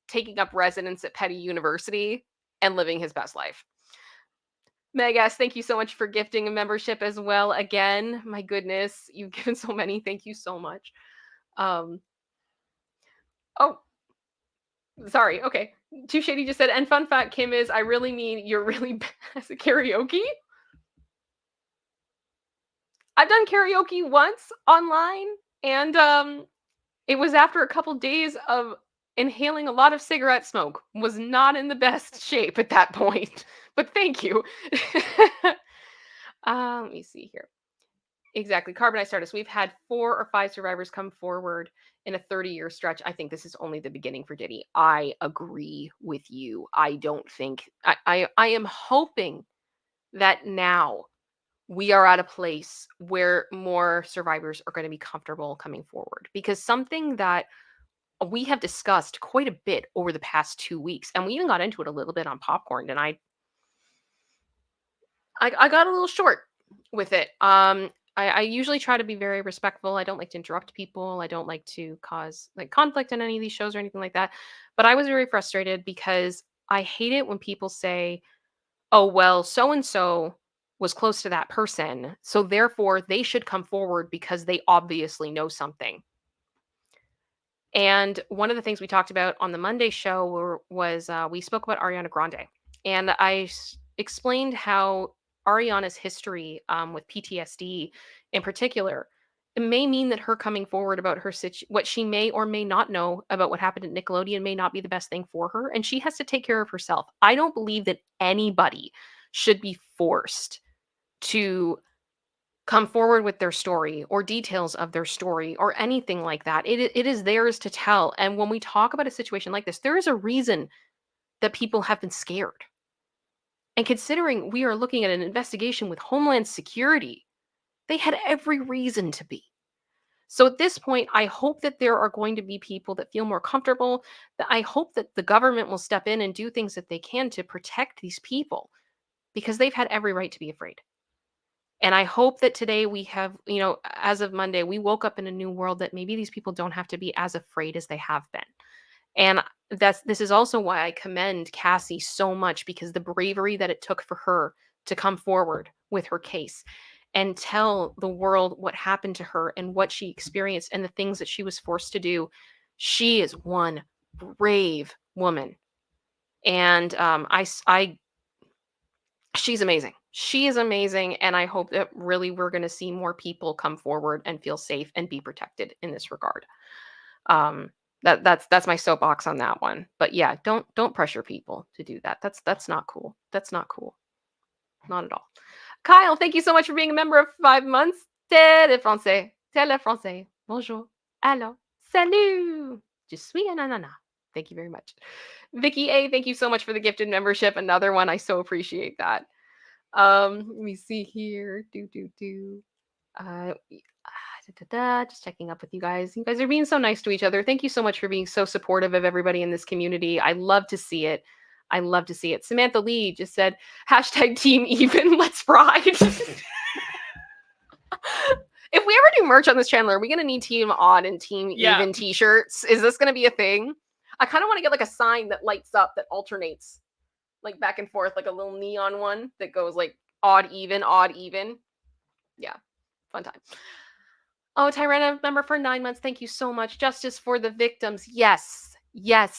taking up residence at Petty University and living his best life. Megas, thank you so much for gifting a membership as well. Again, my goodness, you've given so many. Thank you so much. Oh, sorry. Okay. Too Shady just said, and fun fact, Kim, is I really mean you're really bad at karaoke. I've done karaoke once online, and it was after a couple days of inhaling a lot of cigarette smoke. Was not in the best shape at that point, but thank you. Let me see here. Exactly. Carbonized Artists. We've had 4 or 5 survivors come forward in a 30-year stretch. I think this is only the beginning for Diddy. I agree with you. I don't think I am hoping that now we are at a place where more survivors are going to be comfortable coming forward, because something that we have discussed quite a bit over the past 2 weeks, and we even got into it a little bit on Popcorn, and I got a little short with it. I usually try to be very respectful. I don't like to interrupt people. I don't like to cause conflict in any of these shows or anything like that. But I was very frustrated because I hate it when people say, oh, well, so-and-so was close to that person. So therefore, they should come forward because they obviously know something. And one of the things we talked about on the Monday show was we spoke about Ariana Grande. And I explained how Ariana's history with PTSD in particular, it may mean that her coming forward about what she may or may not know about what happened at Nickelodeon may not be the best thing for her. And she has to take care of herself. I don't believe that anybody should be forced to come forward with their story or details of their story or anything like that. It is theirs to tell. And when we talk about a situation like this, there is a reason that people have been scared. And considering we are looking at an investigation with Homeland Security, they had every reason to be. So at this point, I hope that there are going to be people that feel more comfortable, that I hope that the government will step in and do things that they can to protect these people because they've had every right to be afraid. And I hope that today we have, as of Monday, we woke up in a new world that maybe these people don't have to be as afraid as they have been. And this is also why I commend Cassie so much, because the bravery that it took for her to come forward with her case and tell the world what happened to her and what she experienced and the things that she was forced to do. She is one brave woman. And she's amazing. She is amazing. And I hope that really we're going to see more people come forward and feel safe and be protected in this regard. That's my soapbox on that one. But yeah, don't pressure people to do that. That's not cool. That's not cool. Not at all. Kyle, thank you so much for being a member of 5 months. Tele français. Tele français. Bonjour. Allô. Salut. Je suis un ananas. Thank you very much. Vicky A, thank you so much for the gifted membership. Another one. I so appreciate that. Let me see here. Just checking up with you guys. You guys are being so nice to each other. Thank you so much for being so supportive of everybody in this community. I love to see it. I love to see it. Samantha Lee just said, #team even, let's ride. If we ever do merch on this channel, are we going to need team odd and team even t-shirts? Is this going to be a thing? I kind of want to get like a sign that lights up that alternates like back and forth, like a little neon one that goes like odd, even. Yeah, fun time. Oh, Tyrena, member for 9 months. Thank you so much. Justice for the victims. Yes,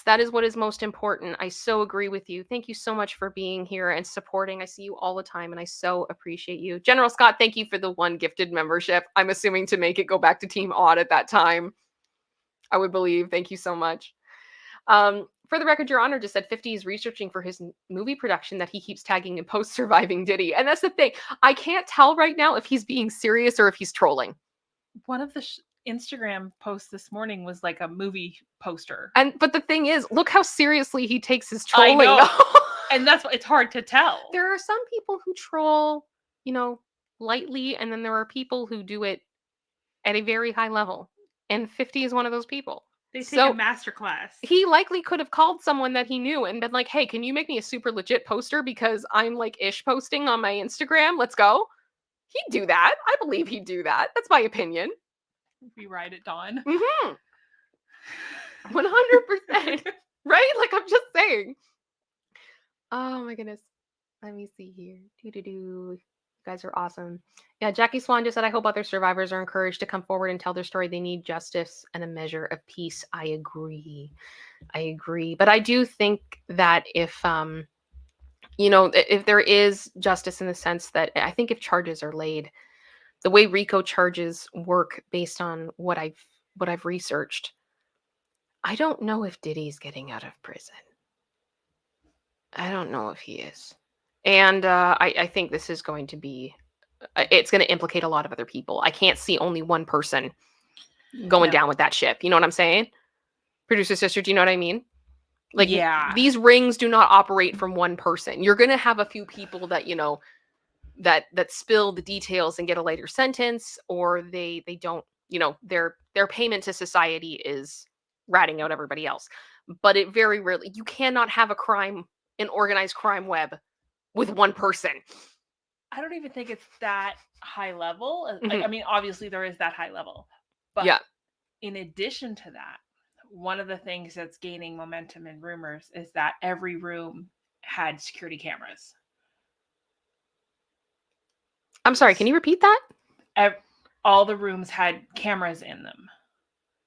that is what is most important. I so agree with you. Thank you so much for being here and supporting. I see you all the time, and I so appreciate you. General Scott, thank you for the 1 gifted membership. I'm assuming to make it go back to Team Odd at that time. I would believe. Thank you so much. For the record, Your Honor just said 50 is researching for his movie production that he keeps tagging in post surviving Diddy. And that's the thing. I can't tell right now if he's being serious or if he's trolling. One of the Instagram posts this morning was like a movie poster. But the thing is, look how seriously he takes his trolling. I know. And that's what it's hard to tell. There are some people who troll, lightly, and then there are people who do it at a very high level. And 50 is one of those people. They take a master class. He likely could have called someone that he knew and been like, hey, can you make me a super legit poster because I'm like ish posting on my Instagram? Let's go. He'd do that. I believe he'd do that. That's my opinion. We ride at dawn. 100%. Right? Like, I'm just saying. Oh my goodness. Let me see here. You guys are awesome. Yeah, Jackie Swan just said, I hope other survivors are encouraged to come forward and tell their story. They need justice and a measure of peace. I agree. But I do think that if there is justice in the sense that I think if charges are laid, the way RICO charges work based on what I've researched, I don't know if Diddy's getting out of prison. I don't know if he is. And I think this is going to be, it's going to implicate a lot of other people. I can't see only one person going down with that ship. You know what I'm saying? Producer sister, do you know what I mean? Like, these rings do not operate from one person. You're going to have a few people that, that spill the details and get a lighter sentence, or they don't, their payment to society is ratting out everybody else. But it very rarely, you cannot have an organized crime web with one person. I don't even think it's that high level. Like, I mean, obviously there is that high level, but in addition to that, one of the things that's gaining momentum in rumors is that every room had security cameras. I'm sorry, can you repeat that? All the rooms had cameras in them,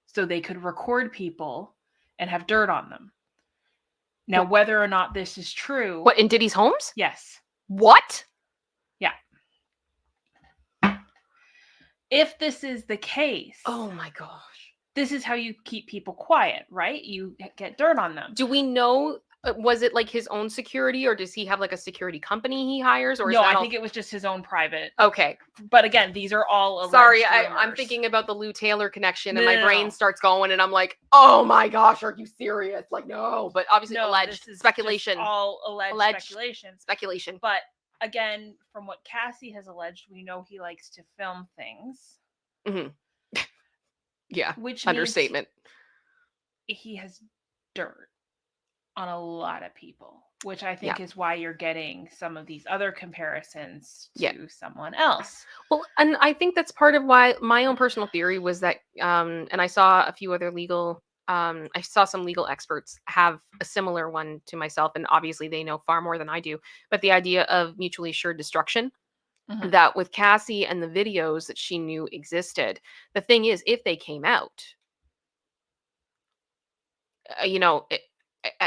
so they could record people and have dirt on them. Now, whether or not this is true... What, in Diddy's homes? Yes. What? Yeah. If this is the case... Oh my gosh. This is how you keep people quiet, right? You get dirt on them. Do we know... was it like his own security, or does he have like a security company he hires? Or no, I think it was just his own private. Okay. But again, these are all alleged Sorry, rumors. I'm thinking about the Lou Taylor connection, and No, my brain starts going, and I'm like, oh my gosh, are you serious? Like, no, but obviously alleged, this is speculation. just all alleged speculation. Speculation. But again, from what Cassie has alleged, we know he likes to film things. Mm-hmm. Yeah, which understatement. He has dirt on a lot of people, which I think is why you're getting some of these other comparisons to someone else. Well, and I think that's part of why my own personal theory was that, and I saw a few other legal, I saw some legal experts have a similar one to myself, and obviously they know far more than I do, but the idea of mutually assured destruction, that with Cassie and the videos that she knew existed, the thing is, if they came out,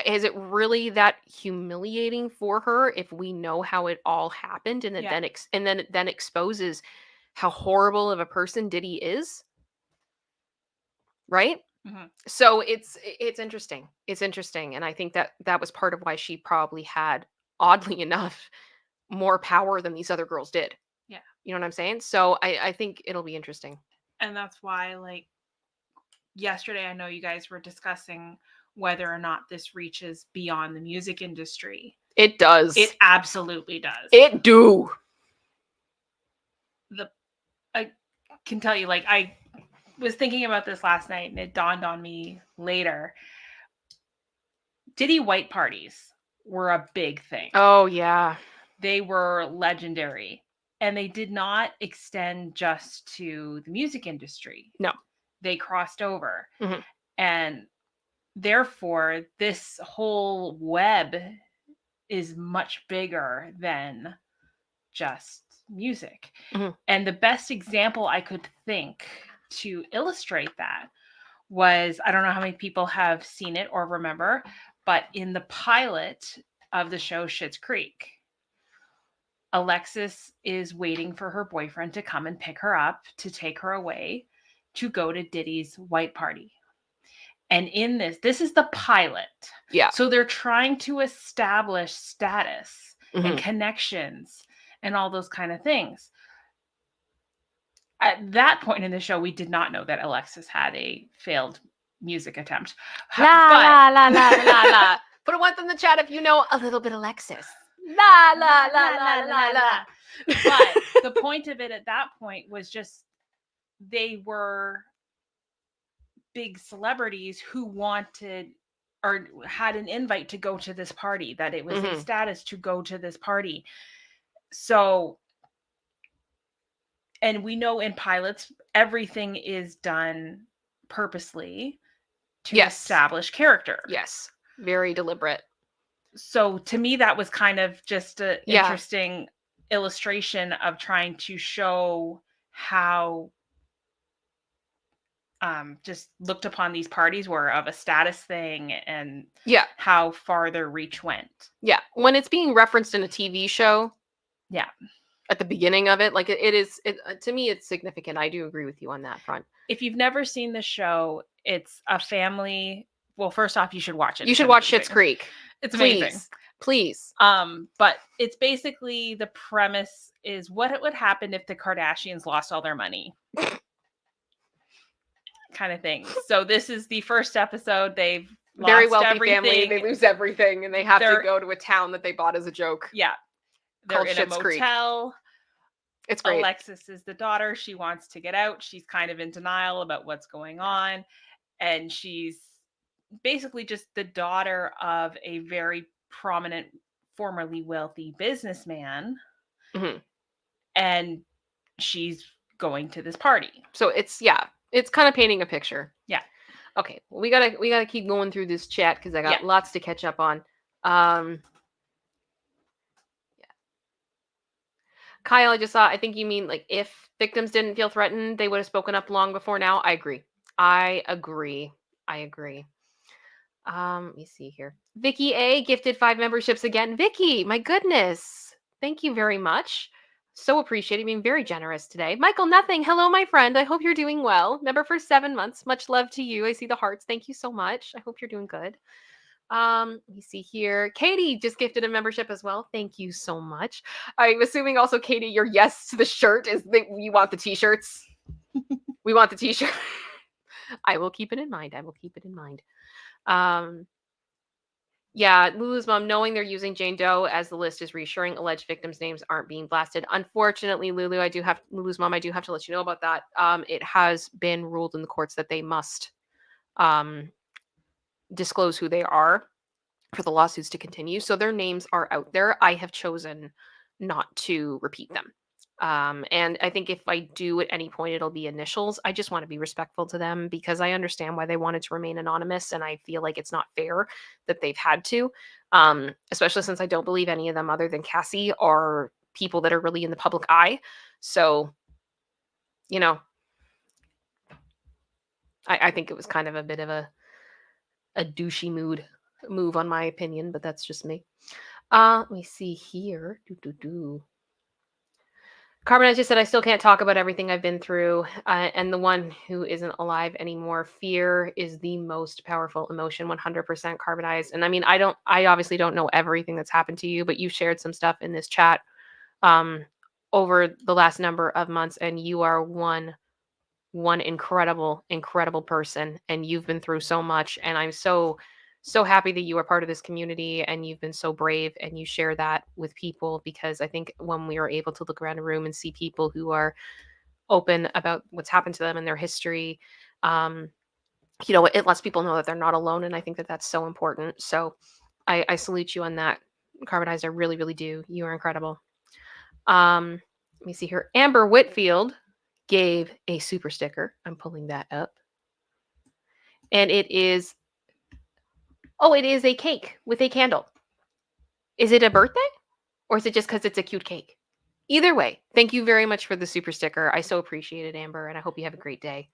is it really that humiliating for her if we know how it all happened, and then it then exposes how horrible of a person Diddy is, right? So it's interesting. It's interesting, and I think that was part of why she probably had, oddly enough, more power than these other girls did. Yeah, you know what I'm saying? So I think it'll be interesting, and that's why, like, yesterday, I know you guys were discussing whether or not this reaches beyond the music industry. It does. It absolutely does. It do. I can tell you, like, I was thinking about this last night, and it dawned on me later. Diddy white parties were a big thing. Oh, yeah. They were legendary. And they did not extend just to the music industry. No. They crossed over. And therefore, this whole web is much bigger than just music. And the best example I could think to illustrate that was, I don't know how many people have seen it or remember, but in the pilot of the show Schitt's Creek, Alexis is waiting for her boyfriend to come and pick her up to take her away to go to Diddy's white party. And in this is the pilot. Yeah. So they're trying to establish status and connections and all those kind of things. At that point in the show, we did not know that Alexis had a failed music attempt. La. Put a one in the chat if you know a little bit Alexis. La. But the point of it at that point was just, they were big celebrities who wanted or had an invite to go to this party, that it was a status to go to this party. So, and we know in pilots, everything is done purposely to establish character. Yes. Very deliberate. So to me, that was kind of just an interesting illustration of trying to show how just looked upon these parties were of a status thing, and how far their reach went. Yeah. When it's being referenced in a TV show. Yeah. At the beginning of it, like it is, to me, it's significant. I do agree with you on that front. If you've never seen the show, it's a family. Well, first off, you should watch it. You should watch Schitt's Creek. It's amazing. Please. But it's basically, the premise is what would happen if the Kardashians lost all their money. Kind of thing. So this is the first episode. They've very lost wealthy everything. family. They lose everything, and they have to go to a town that they bought as a joke. Yeah. They're in a motel. Creek. It's great. Alexis is the daughter. She wants to get out. She's kind of in denial about what's going on. And she's basically just the daughter of a very prominent, formerly wealthy businessman. And she's going to this party. So it's kind of painting a picture. Yeah. Okay. Well, we gotta keep going through this chat because I got lots to catch up on. Kyle, I just saw, I think you mean like if victims didn't feel threatened, they would have spoken up long before now. I agree. I agree. I agree. Let me see here. Vicky A gifted 5 memberships again. Vicky, my goodness. Thank you very much. So appreciated being very generous today. Michael Nothing. Hello, my friend. I hope you're doing well. Member for 7 months. Much love to you. I see the hearts. Thank you so much. I hope you're doing good. Let me see here. Katie just gifted a membership as well. Thank you so much. I'm assuming also, Katie, your yes to the shirt is that you want the t-shirts. We want the t-shirt. I will keep it in mind. I will keep it in mind. Yeah, Lulu's mom, knowing they're using Jane Doe as the list is reassuring. Alleged victims' names aren't being blasted. Unfortunately, Lulu's mom, I do have to let you know about that. It has been ruled in the courts that they must disclose who they are for the lawsuits to continue. So their names are out there. I have chosen not to repeat them. And I think if I do at any point, it'll be initials. I just want to be respectful to them because I understand why they wanted to remain anonymous. And I feel like it's not fair that they've had to, especially since I don't believe any of them other than Cassie are people that are really in the public eye. So, you know, I think it was kind of a bit of a douchey move on my opinion, but that's just me. Let me see here. Carbonite just said, I still can't talk about everything I've been through. And the one who isn't alive anymore, fear is the most powerful emotion, 100% carbonized. And I mean, I obviously don't know everything that's happened to you, but you shared some stuff in this chat over the last number of months. And you are one incredible, incredible person. And you've been through so much. And I'm so happy that you are part of this community and you've been so brave and you share that with people, because I think when we are able to look around a room and see people who are open about what's happened to them and their history, it lets people know that they're not alone. And I think that that's so important. So I salute you on that, Carbonized. I really, really do. You are incredible. Let me see here. Amber Whitfield gave a super sticker. I'm pulling that up. And it is a cake with a candle. Is it a birthday? Or is it just because it's a cute cake? Either way, thank you very much for the super sticker. I so appreciate it, Amber, and I hope you have a great day.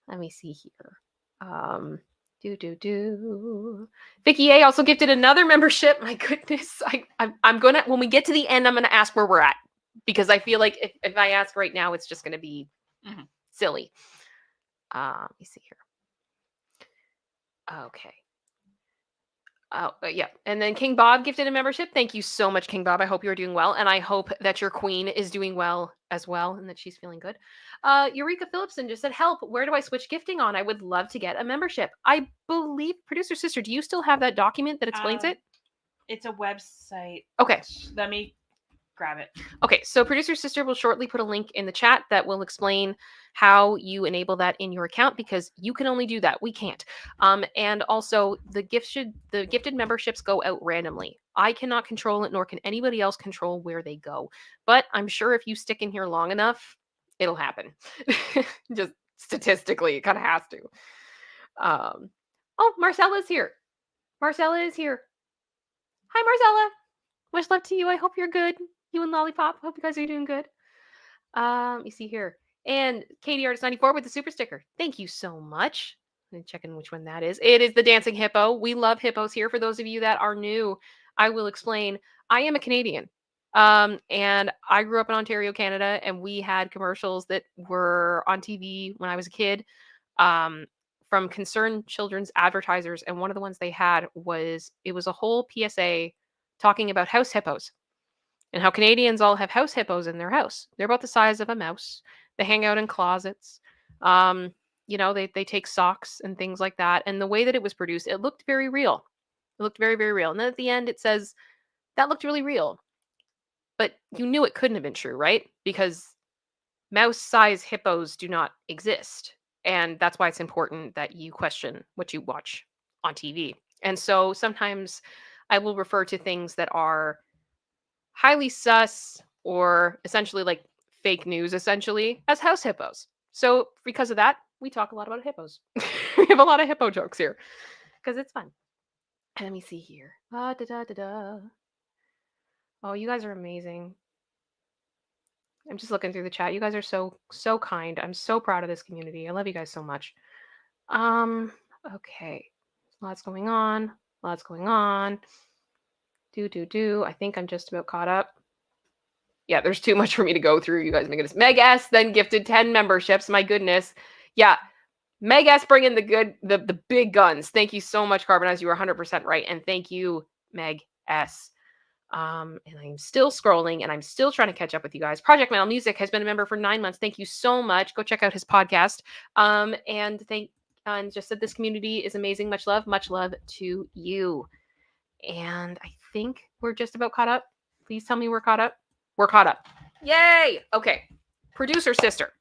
Let me see here. Vicky A also gifted another membership. My goodness. I'm going to, when we get to the end, I'm going to ask where we're at. Because I feel like if I ask right now, it's just going to be silly. Let me see here. Okay. Yeah. And then King Bob gifted a membership. Thank you so much, King Bob. I hope you're doing well. And I hope that your queen is doing well as well and that she's feeling good. Eureka Phillipson just said, help, where do I switch gifting on? I would love to get a membership. I believe, producer sister, do you still have that document that explains it? It's a website. Okay. Let me grab it. Okay, so producer sister will shortly put a link in the chat that will explain how you enable that in your account, because you can only do that. We can't. And also the gifted memberships go out randomly. I cannot control it, nor can anybody else control where they go. But I'm sure if you stick in here long enough, it'll happen. Just statistically, it kind of has to. Oh, Marcella's here. Marcella is here. Hi, Marcella. Much love to you. I hope you're good. You and Lollipop. Hope you guys are doing good. Let me see here. And Katie Artist 94 with the super sticker. Thank you so much. I'm checking which one that is. It is the dancing hippo. We love hippos here. For those of you that are new, I will explain. I am a Canadian. And I grew up in Ontario, Canada, and we had commercials that were on TV when I was a kid, from Concerned Children's Advertisers. And one of the ones they had was a whole PSA talking about house hippos. And how Canadians all have house hippos in their house. They're about the size of a mouse. They hang out in closets. They take socks and things like that. And the way that it was produced, it looked very real. It looked very, very real. And then at the end, it says, that looked really real. But you knew it couldn't have been true, right? Because mouse-sized hippos do not exist. And that's why it's important that you question what you watch on TV. And so sometimes I will refer to things that are highly sus or essentially like fake news, essentially, as house hippos. So because of that, we talk a lot about hippos. We have a lot of hippo jokes here because it's fun. Let me see here. Oh, you guys are amazing. I'm just looking through the chat. You guys are so kind. I'm so proud of this community. I love you guys so much. Okay. Lots going on. Lots going on. I think I'm just about caught up. Yeah, there's too much for me to go through, you guys. My goodness. Meg S then gifted 10 memberships. My goodness. Yeah. Meg S bringing the big guns. Thank you so much, Carbonize. You were 100% right. And thank you, Meg S. And I'm still scrolling and I'm still trying to catch up with you guys. Project Metal Music has been a member for 9 months. Thank you so much. Go check out his podcast. And just said this community is amazing. Much love to you. And I think we're just about caught up. Please tell me we're caught up. We're caught up. Yay! Okay. Producer sister,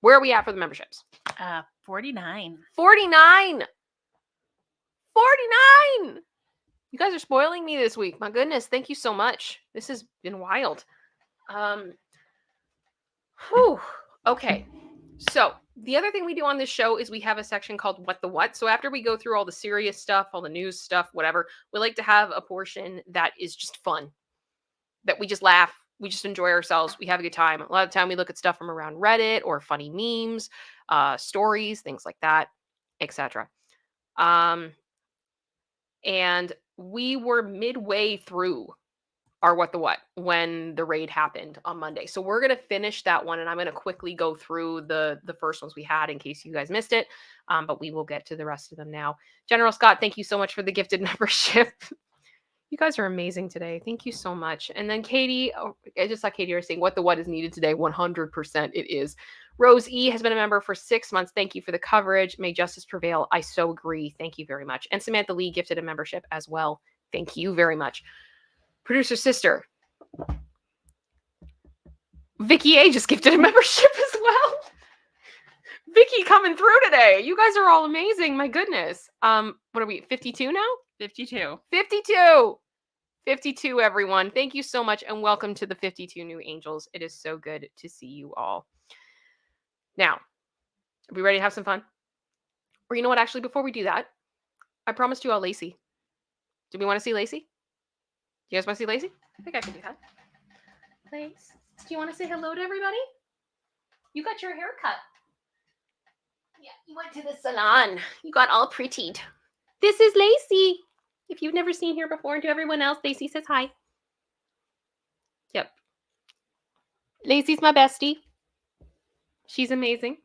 where are we at for the memberships? 49. 49! 49! You guys are spoiling me this week. My goodness, thank you so much. This has been wild. Okay. So the other thing we do on this show is we have a section called What the What. So after we go through all the serious stuff, all the news stuff, whatever, we like to have a portion that is just fun, that we just laugh, we just enjoy ourselves, we have a good time. A lot of the time we look at stuff from around Reddit or funny memes, stories, things like that, etc. And we were midway through our What the What when the raid happened on Monday. So we're going to finish that one, and I'm going to quickly go through the first ones we had in case you guys missed it, but we will get to the rest of them now. General Scott, thank you so much for the gifted membership. You guys are amazing today. Thank you so much. And then Katie, I just saw Katie saying What the What is needed today. 100% it is. Rose E has been a member for 6 months. Thank you for the coverage. May justice prevail. I so agree. Thank you very much. And Samantha Lee gifted a membership as well. Thank you very much. Producer sister, Vicky A just gifted a membership as well. Vicky coming through today. You guys are all amazing. My goodness. What are we, 52 now? 52. 52, everyone. Thank you so much, and welcome to the 52 new angels. It is so good to see you all. Now, are we ready to have some fun? Or you know what, actually, before we do that, I promised you all Lacey. Do we want to see Lacey? You guys want to see Lacey? I think I can do that. Lace, do you want to say hello to everybody? You got your hair cut. Yeah, you went to the salon. You got all prettied. This is Lacey. If you've never seen her before, and to everyone else, Lacey says hi. Yep. Lacey's my bestie. She's amazing.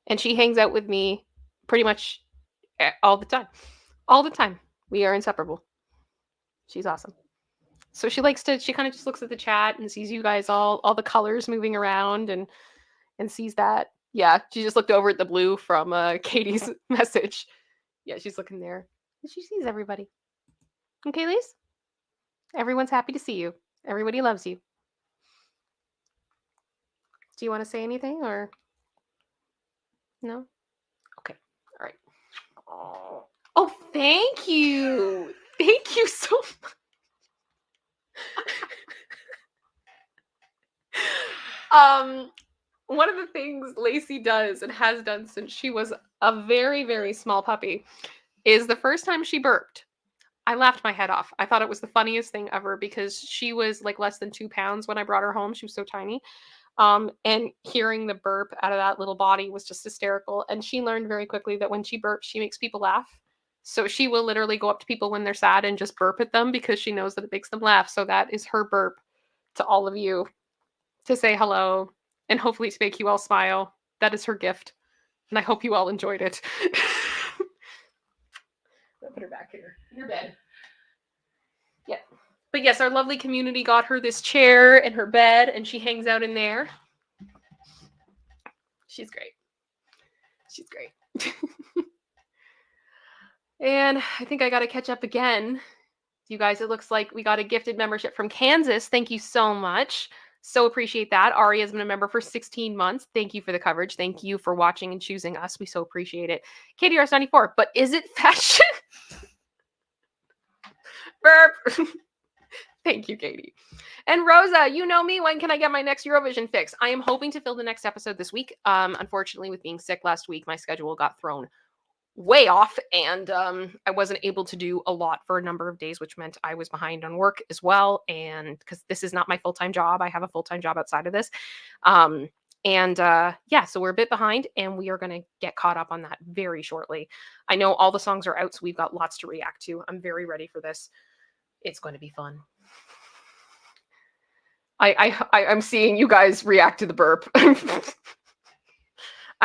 And she hangs out with me pretty much all the time. All the time. We are inseparable. She's awesome. So she kind of just looks at the chat and sees you guys all the colors moving around and sees that. Yeah, she just looked over at the blue from Katie's message. Yeah, she's looking there. She sees everybody. Okay, Lise? Everyone's happy to see you. Everybody loves you. Do you want to say anything or no? Okay. All right. Oh, thank you. Thank you so much. One of the things Lacey does and has done since she was a very, very small puppy is the first time she burped, I laughed my head off. I thought it was the funniest thing ever because she was like less than 2 pounds when I brought her home. She was so tiny. And hearing the burp out of that little body was just hysterical. And she learned very quickly that when she burps, she makes people laugh. So she will literally go up to people when they're sad and just burp at them because she knows that it makes them laugh. So that is her burp to all of you to say hello and hopefully to make you all smile. That is her gift. And I hope you all enjoyed it. I'll put her back here in your bed. Yeah. But yes, our lovely community got her this chair and her bed, and she hangs out in there. She's great. She's great. And I think I got to catch up again. You guys, it looks like we got a gifted membership from Kansas. Thank you so much. So appreciate that. Ari has been a member for 16 months. Thank you for the coverage. Thank you for watching and choosing us. We so appreciate it. KDRS94, but is it fashion? Burp. Thank you, Katie. And Rosa, you know me. When can I get my next Eurovision fix? I am hoping to fill the next episode this week. Unfortunately, with being sick last week, my schedule got thrown way off, and I wasn't able to do a lot for a number of days, which meant I was behind on work as well. And because this is not my full-time job, I have a full-time job outside of this. Yeah, so we're a bit behind, and we are going to get caught up on that very shortly. I know all the songs are out, so we've got lots to react to. I'm very ready for this. It's going to be fun. I'm seeing you guys react to the burp. I'm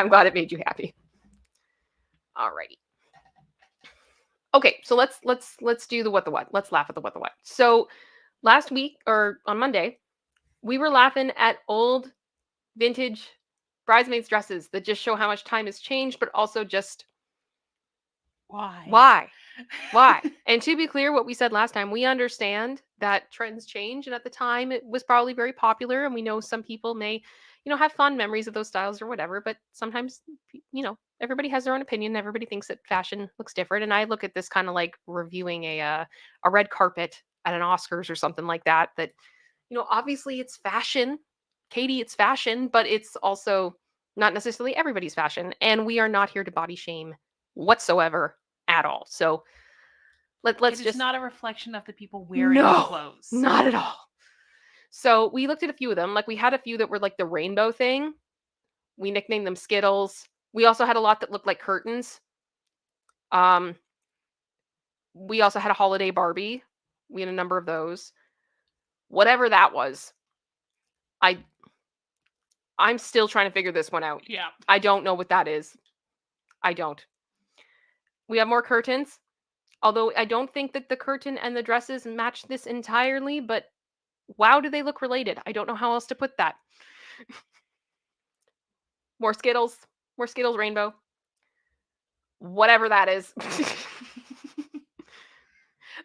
glad it made you happy. Alrighty. Okay, so let's do the What the What. Let's laugh at the What the What. So last week, or on Monday, we were laughing at old vintage bridesmaids dresses that just show how much time has changed, but also just why. And to be clear, what we said last time, we understand that trends change, and at the time it was probably very popular, and we know some people may, have fond memories of those styles or whatever, but sometimes, everybody has their own opinion. Everybody thinks that fashion looks different, and I look at this kind of like reviewing a red carpet at an Oscars or something like that, obviously it's fashion. Katie, it's fashion, but it's also not necessarily everybody's fashion, and we are not here to body shame whatsoever at all. So let's just not a reflection of the people wearing the clothes. Not at all. So we looked at a few of them. Like, we had a few that were like the rainbow thing. We nicknamed them Skittles. We also had a lot that looked like curtains. We also had a holiday Barbie. We had a number of those. Whatever that was, I'm still trying to figure this one out. Yeah. I don't know what that is. I don't. We have more curtains. Although I don't think that the curtain and the dresses match this entirely, but wow, do they look related? I don't know how else to put that. More Skittles rainbow. Whatever that is.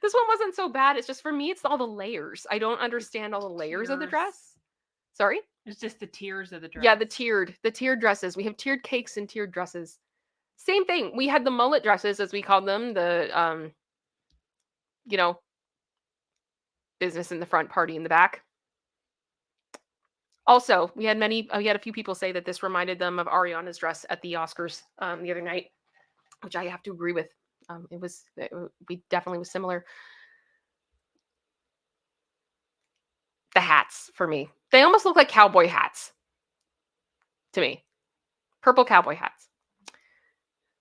This one wasn't so bad. It's just, for me, it's all the layers. I don't understand all the layers of the dress. Sorry? It's just the tiers of the dress. Yeah, the tiered dresses. We have tiered cakes and tiered dresses. Same thing. We had the mullet dresses, as we called them, the business in the front, party in the back. Also, we had a few people say that this reminded them of Ariana's dress at the Oscars the other night, which I have to agree with. We definitely was similar. The hats, for me, they almost look like cowboy hats to me. Purple cowboy hats.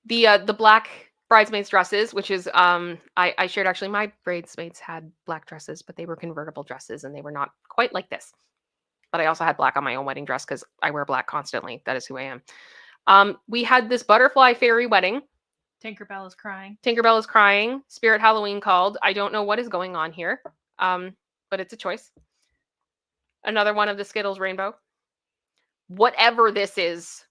The black bridesmaids dresses, which is I shared, actually, my bridesmaids had black dresses, but they were convertible dresses, and they were not quite like this. But I also had black on my own wedding dress because I wear black constantly. That is who I am. We had this butterfly fairy wedding. Tinkerbell is crying. Spirit Halloween called. I don't know what is going on here, but it's a choice. Another one of the Skittles rainbow. Whatever this is,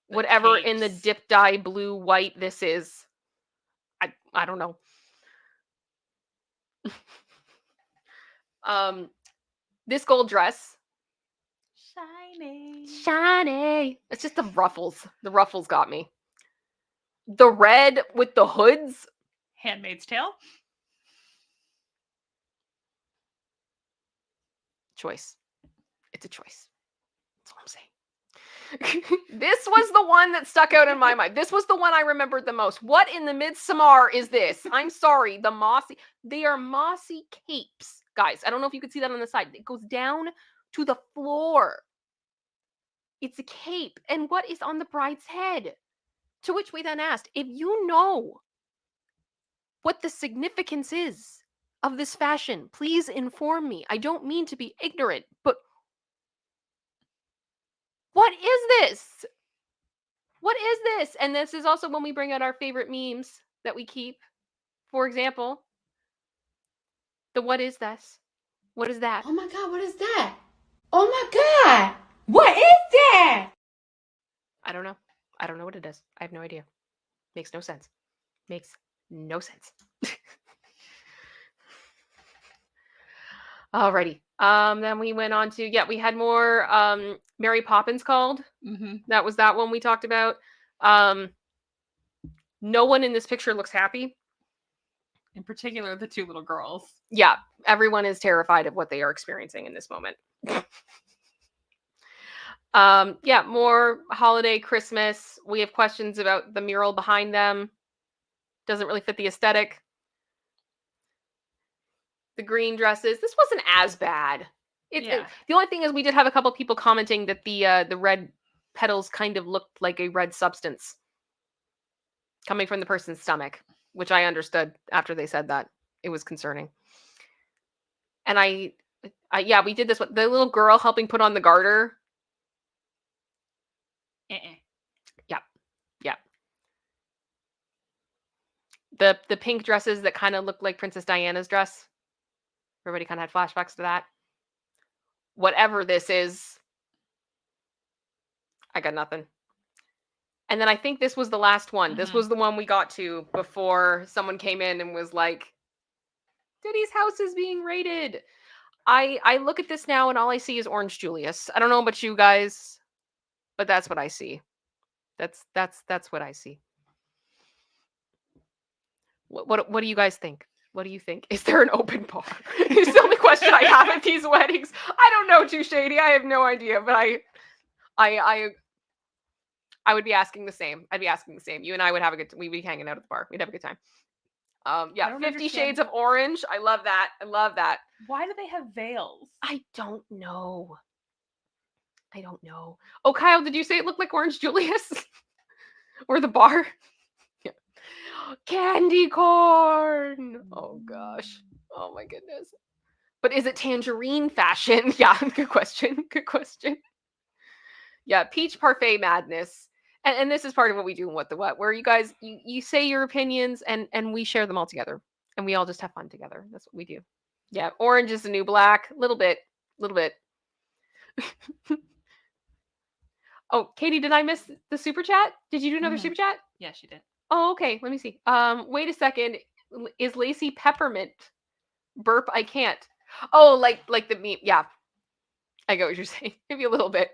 whatever capes. In the dip dye blue white this is, I don't know. This gold dress. Shiny. It's just the ruffles. The ruffles got me. The red with the hoods. Handmaid's Tale. Choice. It's a choice. That's all I'm saying. This was the one that stuck out in my mind. This was the one I remembered the most. What in the midsummer is this? I'm sorry. They are mossy capes. Guys, I don't know if you could see that on the side. It goes down to the floor. It's a cape. And what is on the bride's head? To which we then asked, if you know what the significance is of this fashion, please inform me. I don't mean to be ignorant, but what is this? What is this? And this is also when we bring out our favorite memes that we keep. For example, the what is this? What is that? Oh my God, what is that? Oh my God, what is that? I don't know. I don't know what it is. I have no idea. Makes no sense. Alrighty. Then we went on to, we had more Mary Poppins called. Mm-hmm. That was that one we talked about. No one in this picture looks happy. In particular, the two little girls. Yeah, everyone is terrified of what they are experiencing in this moment. More holiday Christmas. We have questions about the mural behind them. Doesn't really fit the aesthetic. The green dresses. This wasn't as bad. The only thing is we did have a couple people commenting that the red petals kind of looked like a red substance coming from the person's stomach, which I understood after they said that. It was concerning. And I we did this with the little girl helping put on the garter. Yeah. The pink dresses that kind of looked like Princess Diana's dress. Everybody kind of had flashbacks to that. Whatever this is, I got nothing. And then I think this was the last one. This was the one we got to before someone came in and was like, Diddy's house is being raided. I look at this now and all I see is Orange Julius. I don't know about you guys, but that's what I see. That's what I see. What do you guys think? What do you think? Is there an open bar? It's the only question I have at these weddings. I don't know, Too Shady. I have no idea, but I would be asking the same. I'd be asking the same. You and I would have a good. We'd be hanging out at the bar. We'd have a good time. 50 Shades of Orange. I love that. I love that. Why do they have veils? I don't know. Oh, Kyle, did you say it looked like Orange Julius? Or the bar? Yeah. Candy corn. Oh gosh. Oh my goodness. But is it tangerine fashion? Yeah, good question. Good question. Yeah, peach parfait madness. And this is part of what we do in What the What, where you guys, you say your opinions and we share them all together. And we all just have fun together. That's what we do. Yeah, orange is the new black. Little bit. Oh, Katie, did I miss the super chat? Did you do another super chat? Yeah, she did. Oh, okay. Let me see. Wait a second. Is Lacey peppermint? Burp, I can't. Oh, like the meme. Yeah. I get what you're saying. Maybe a little bit.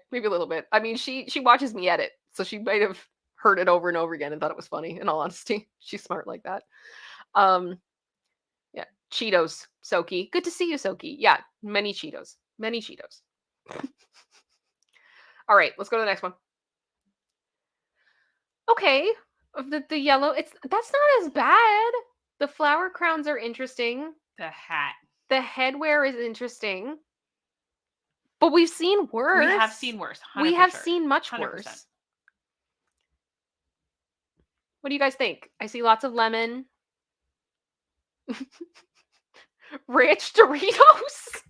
I mean, she watches me edit, so she might have heard it over and over again and thought it was funny, in all honesty. She's smart like that. Yeah. Cheetos, Soki. Good to see you, Soki. Yeah, many Cheetos. All right, let's go to the next one. Okay. The yellow, that's not as bad. The flower crowns are interesting. The hat. The headwear is interesting. But we've seen worse. We have seen worse. 100%. We have seen much 100%. worse. What do you guys think? I see lots of lemon. Ranch Doritos.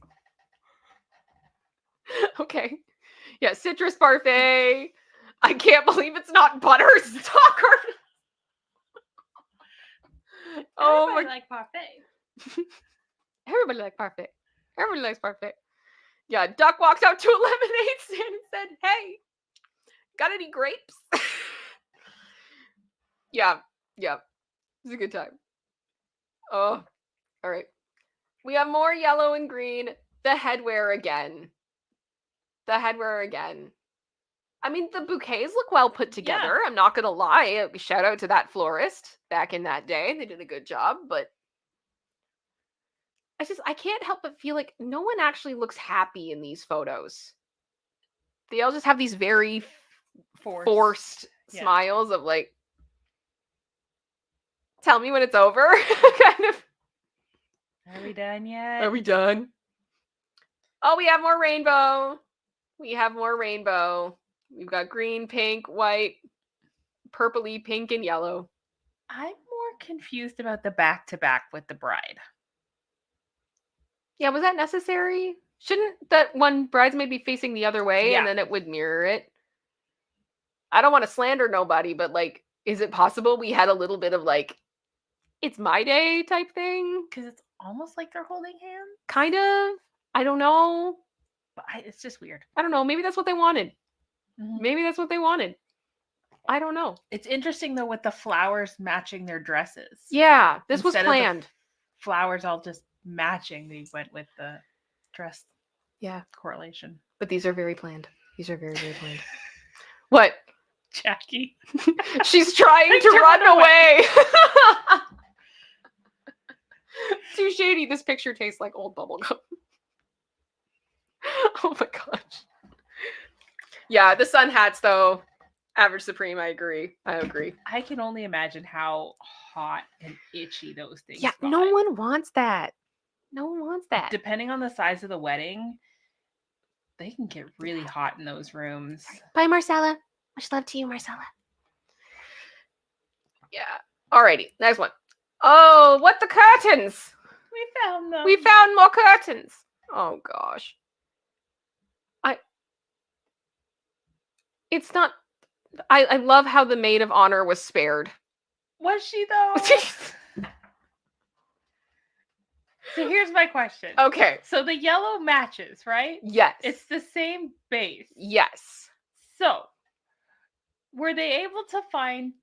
Okay. Yeah, citrus parfait. I can't believe it's not butterstalker. Oh my! Like parfait. Everybody likes parfait. Everybody likes parfait. Yeah, Duck walked out to a lemonade stand and said, "Hey, got any grapes?" Yeah. It's a good time. Oh, all right. We have more yellow and green. The headwear again. I mean, the bouquets look well put together. Yeah. I'm not going to lie. Shout out to that florist back in that day. They did a good job, but I can't help but feel like no one actually looks happy in these photos. They all just have these very forced smiles of like, tell me when it's over. Kind of. Are we done yet? Are we done? Oh, we have more rainbow. We've got green, pink, white, purpley, pink, and yellow. I'm more confused about the back-to-back with the bride. Yeah, was that necessary? Shouldn't that one bridesmaid be facing the other way and then it would mirror it? I don't want to slander nobody, but like, is it possible we had a little bit of like, it's my day type thing? Because it's almost like they're holding hands. Kind of. I don't know. But it's just weird. I don't know. Maybe that's what they wanted. I don't know. It's interesting though with the flowers matching their dresses. Yeah, this was planned. Flowers all just matching. They went with the dress. Yeah, correlation. But these are very planned. Very planned. What? Jackie. She's trying to run away. Too shady. This picture tastes like old bubblegum. Oh my gosh. Yeah, the sun hats though. Average Supreme, I agree. I can only imagine how hot and itchy those things Yeah, got. no one wants that. No one wants that. Depending on the size of the wedding, they can get really hot in those rooms. Bye, Marcella. Much love to you, Marcella. Yeah. Alrighty, next one. Oh, what the curtains? We found them. We found more curtains. Oh gosh. It's not. I love how the maid of honor was spared. Was she though? So here's my question. Okay. So the yellow matches, right? Yes. It's the same base. Yes. So were they able to find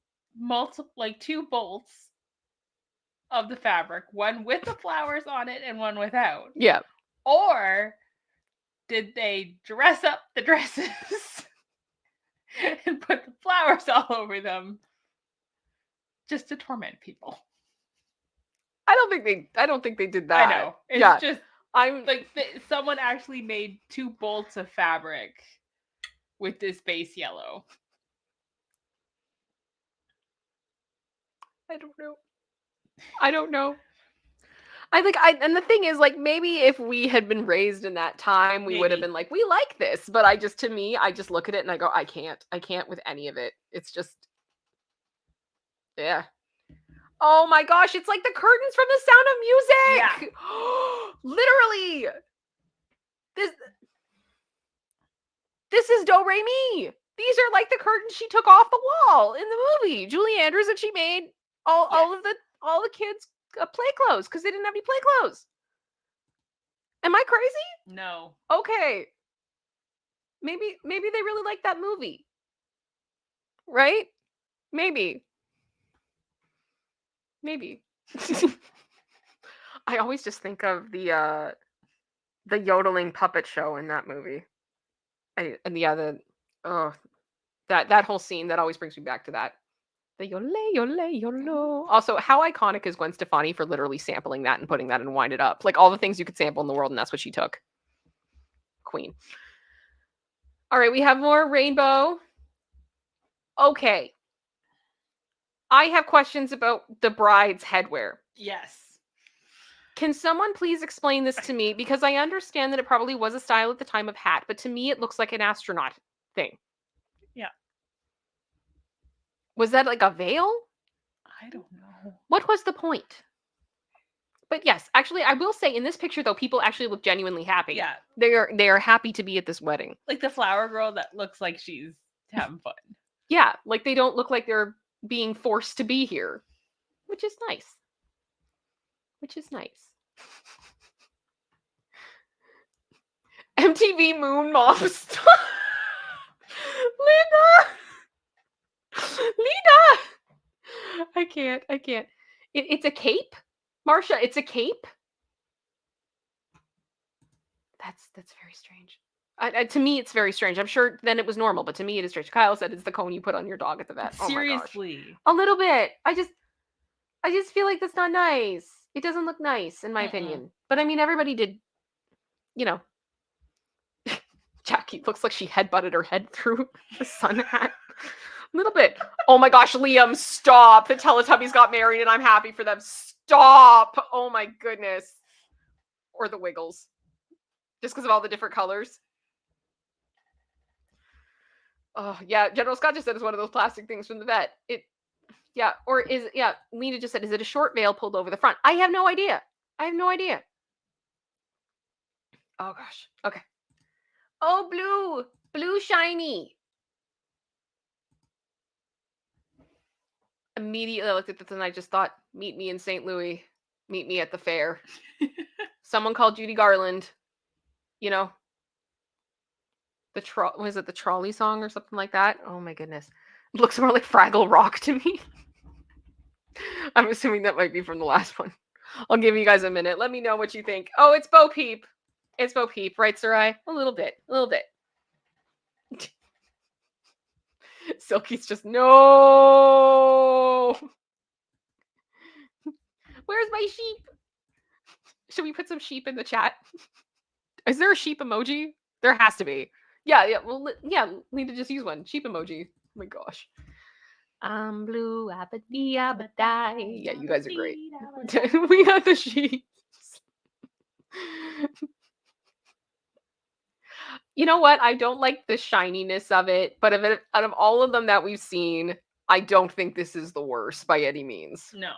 two bolts of the fabric, one with the flowers on it and one without? Yeah. Or did they dress up the dresses and put the flowers all over them just to torment people? I don't think they did that. I know. It's just I'm like someone actually made 2 bolts of fabric with this base yellow. I don't know. And the thing is, like, maybe if we had been raised in that time, we would have been like, we like this. But I just look at it and I go, I can't with any of it. It's just, yeah. Oh my gosh, it's like the curtains from The Sound of Music. Yeah. Literally. This is Do Re Mi. These are like the curtains she took off the wall in the movie. Julie Andrews, and she made all the kids play clothes because they didn't have any play clothes. Am I crazy? No. Okay. Maybe they really like that movie. Right? Maybe. I always just think of the yodeling puppet show in that movie. That whole scene, that always brings me back to that. The yole. Also, how iconic is Gwen Stefani for literally sampling that and putting that and Wind It Up? Like all the things you could sample in the world, and that's what she took. Queen. All right, we have more rainbow. Okay. I have questions about the bride's headwear. Yes. Can someone please explain this to me? Because I understand that it probably was a style at the time of hat, but to me it looks like an astronaut thing. Yeah. Was that like a veil? I don't know. What was the point? But yes, actually, I will say in this picture though, people actually look genuinely happy. Yeah. They are happy to be at this wedding. Like the flower girl that looks like she's having fun. Yeah, like they don't look like they're being forced to be here, which is nice. MTV Moon Moms. Lena! I can't. It's a cape? Marsha, it's a cape? That's very strange. To me, it's very strange. I'm sure then it was normal, but to me it is strange. Kyle said it's the cone you put on your dog at the vet. Seriously. Oh my gosh. A little bit. I just feel like that's not nice. It doesn't look nice, in my opinion. But I mean, everybody did, Jackie looks like she headbutted her head through the sun hat. A little bit. Oh my gosh, Liam, stop. The Teletubbies got married and I'm happy for them. Stop. Oh my goodness. Or the Wiggles. Just because of all the different colors. Oh, yeah. General Scott just said it's one of those plastic things from the vet. Lena just said, is it a short veil pulled over the front? I have no idea. Oh gosh. Okay. Oh, blue shiny. Immediately I looked at this and I just thought, meet me in St. Louis. Meet me at the fair. Someone called Judy Garland. Was it the trolley song or something like that? Oh my goodness. It looks more like Fraggle Rock to me. I'm assuming that might be from the last one. I'll give you guys a minute. Let me know what you think. Oh, it's Bo Peep. Right, Sarai? A little bit. Silky's just, no. Where's my sheep? Should we put some sheep in the chat? Is there a sheep emoji? There has to be. Yeah. Well, yeah, need to just use one. Sheep emoji. my gosh. I'm blue, abba-dee, abba-die. Yeah, you guys are great. We got the sheets. You know what? I don't like the shininess of it, but out of all of them that we've seen, I don't think this is the worst by any means. No.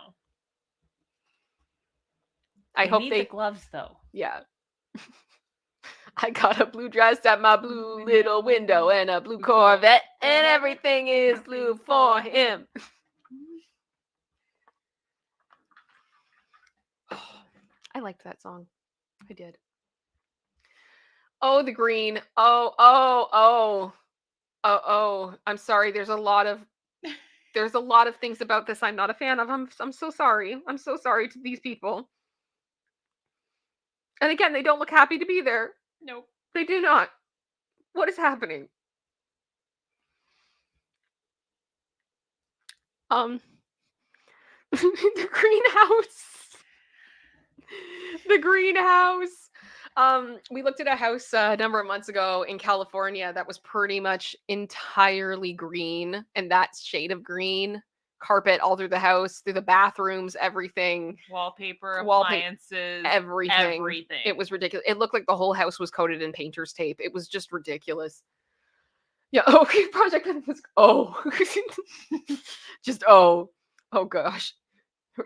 I hope need the gloves though. Yeah. I got a blue dress at my blue little window and a blue Corvette, and everything is blue for him. I liked that song. I did. Oh, the green. Oh. I'm sorry. There's a lot of things about this I'm not a fan of. I'm so sorry. I'm so sorry to these people. And again, they don't look happy to be there. Nope. They do not. What is happening? The greenhouse. The greenhouse. We looked at a house a number of months ago in California that was pretty much entirely green, and that shade of green. Carpet all through the house, through the bathrooms, everything. Wallpaper, appliances, everything. It was ridiculous. It looked like the whole house was coated in painter's tape. It was just ridiculous. Yeah. Okay. Project. Just oh gosh.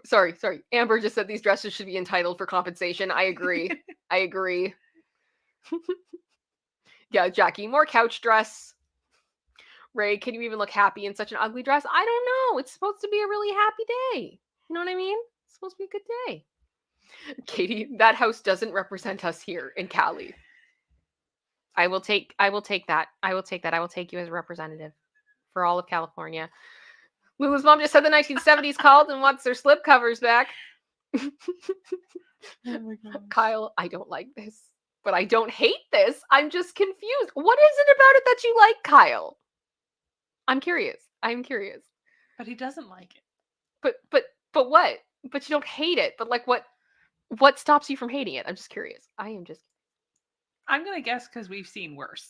Sorry. Amber just said these dresses should be entitled for compensation. I agree. I agree. Yeah, Jackie, more couch dress. Ray, can you even look happy in such an ugly dress? I don't know. It's supposed to be a really happy day. You know what I mean? It's supposed to be a good day. Katie, that house doesn't represent us here in Cali. I will take that. I will take that. I will take you as a representative for all of California. Lulu's mom just said the 1970s called and wants their slip covers back. Oh my God. Kyle, I don't like this, but I don't hate this. I'm just confused. What is it about it that you like, Kyle? I'm curious. But he doesn't like it. But what? But you don't hate it. But like what stops you from hating it? I'm just curious. I'm gonna guess because we've seen worse.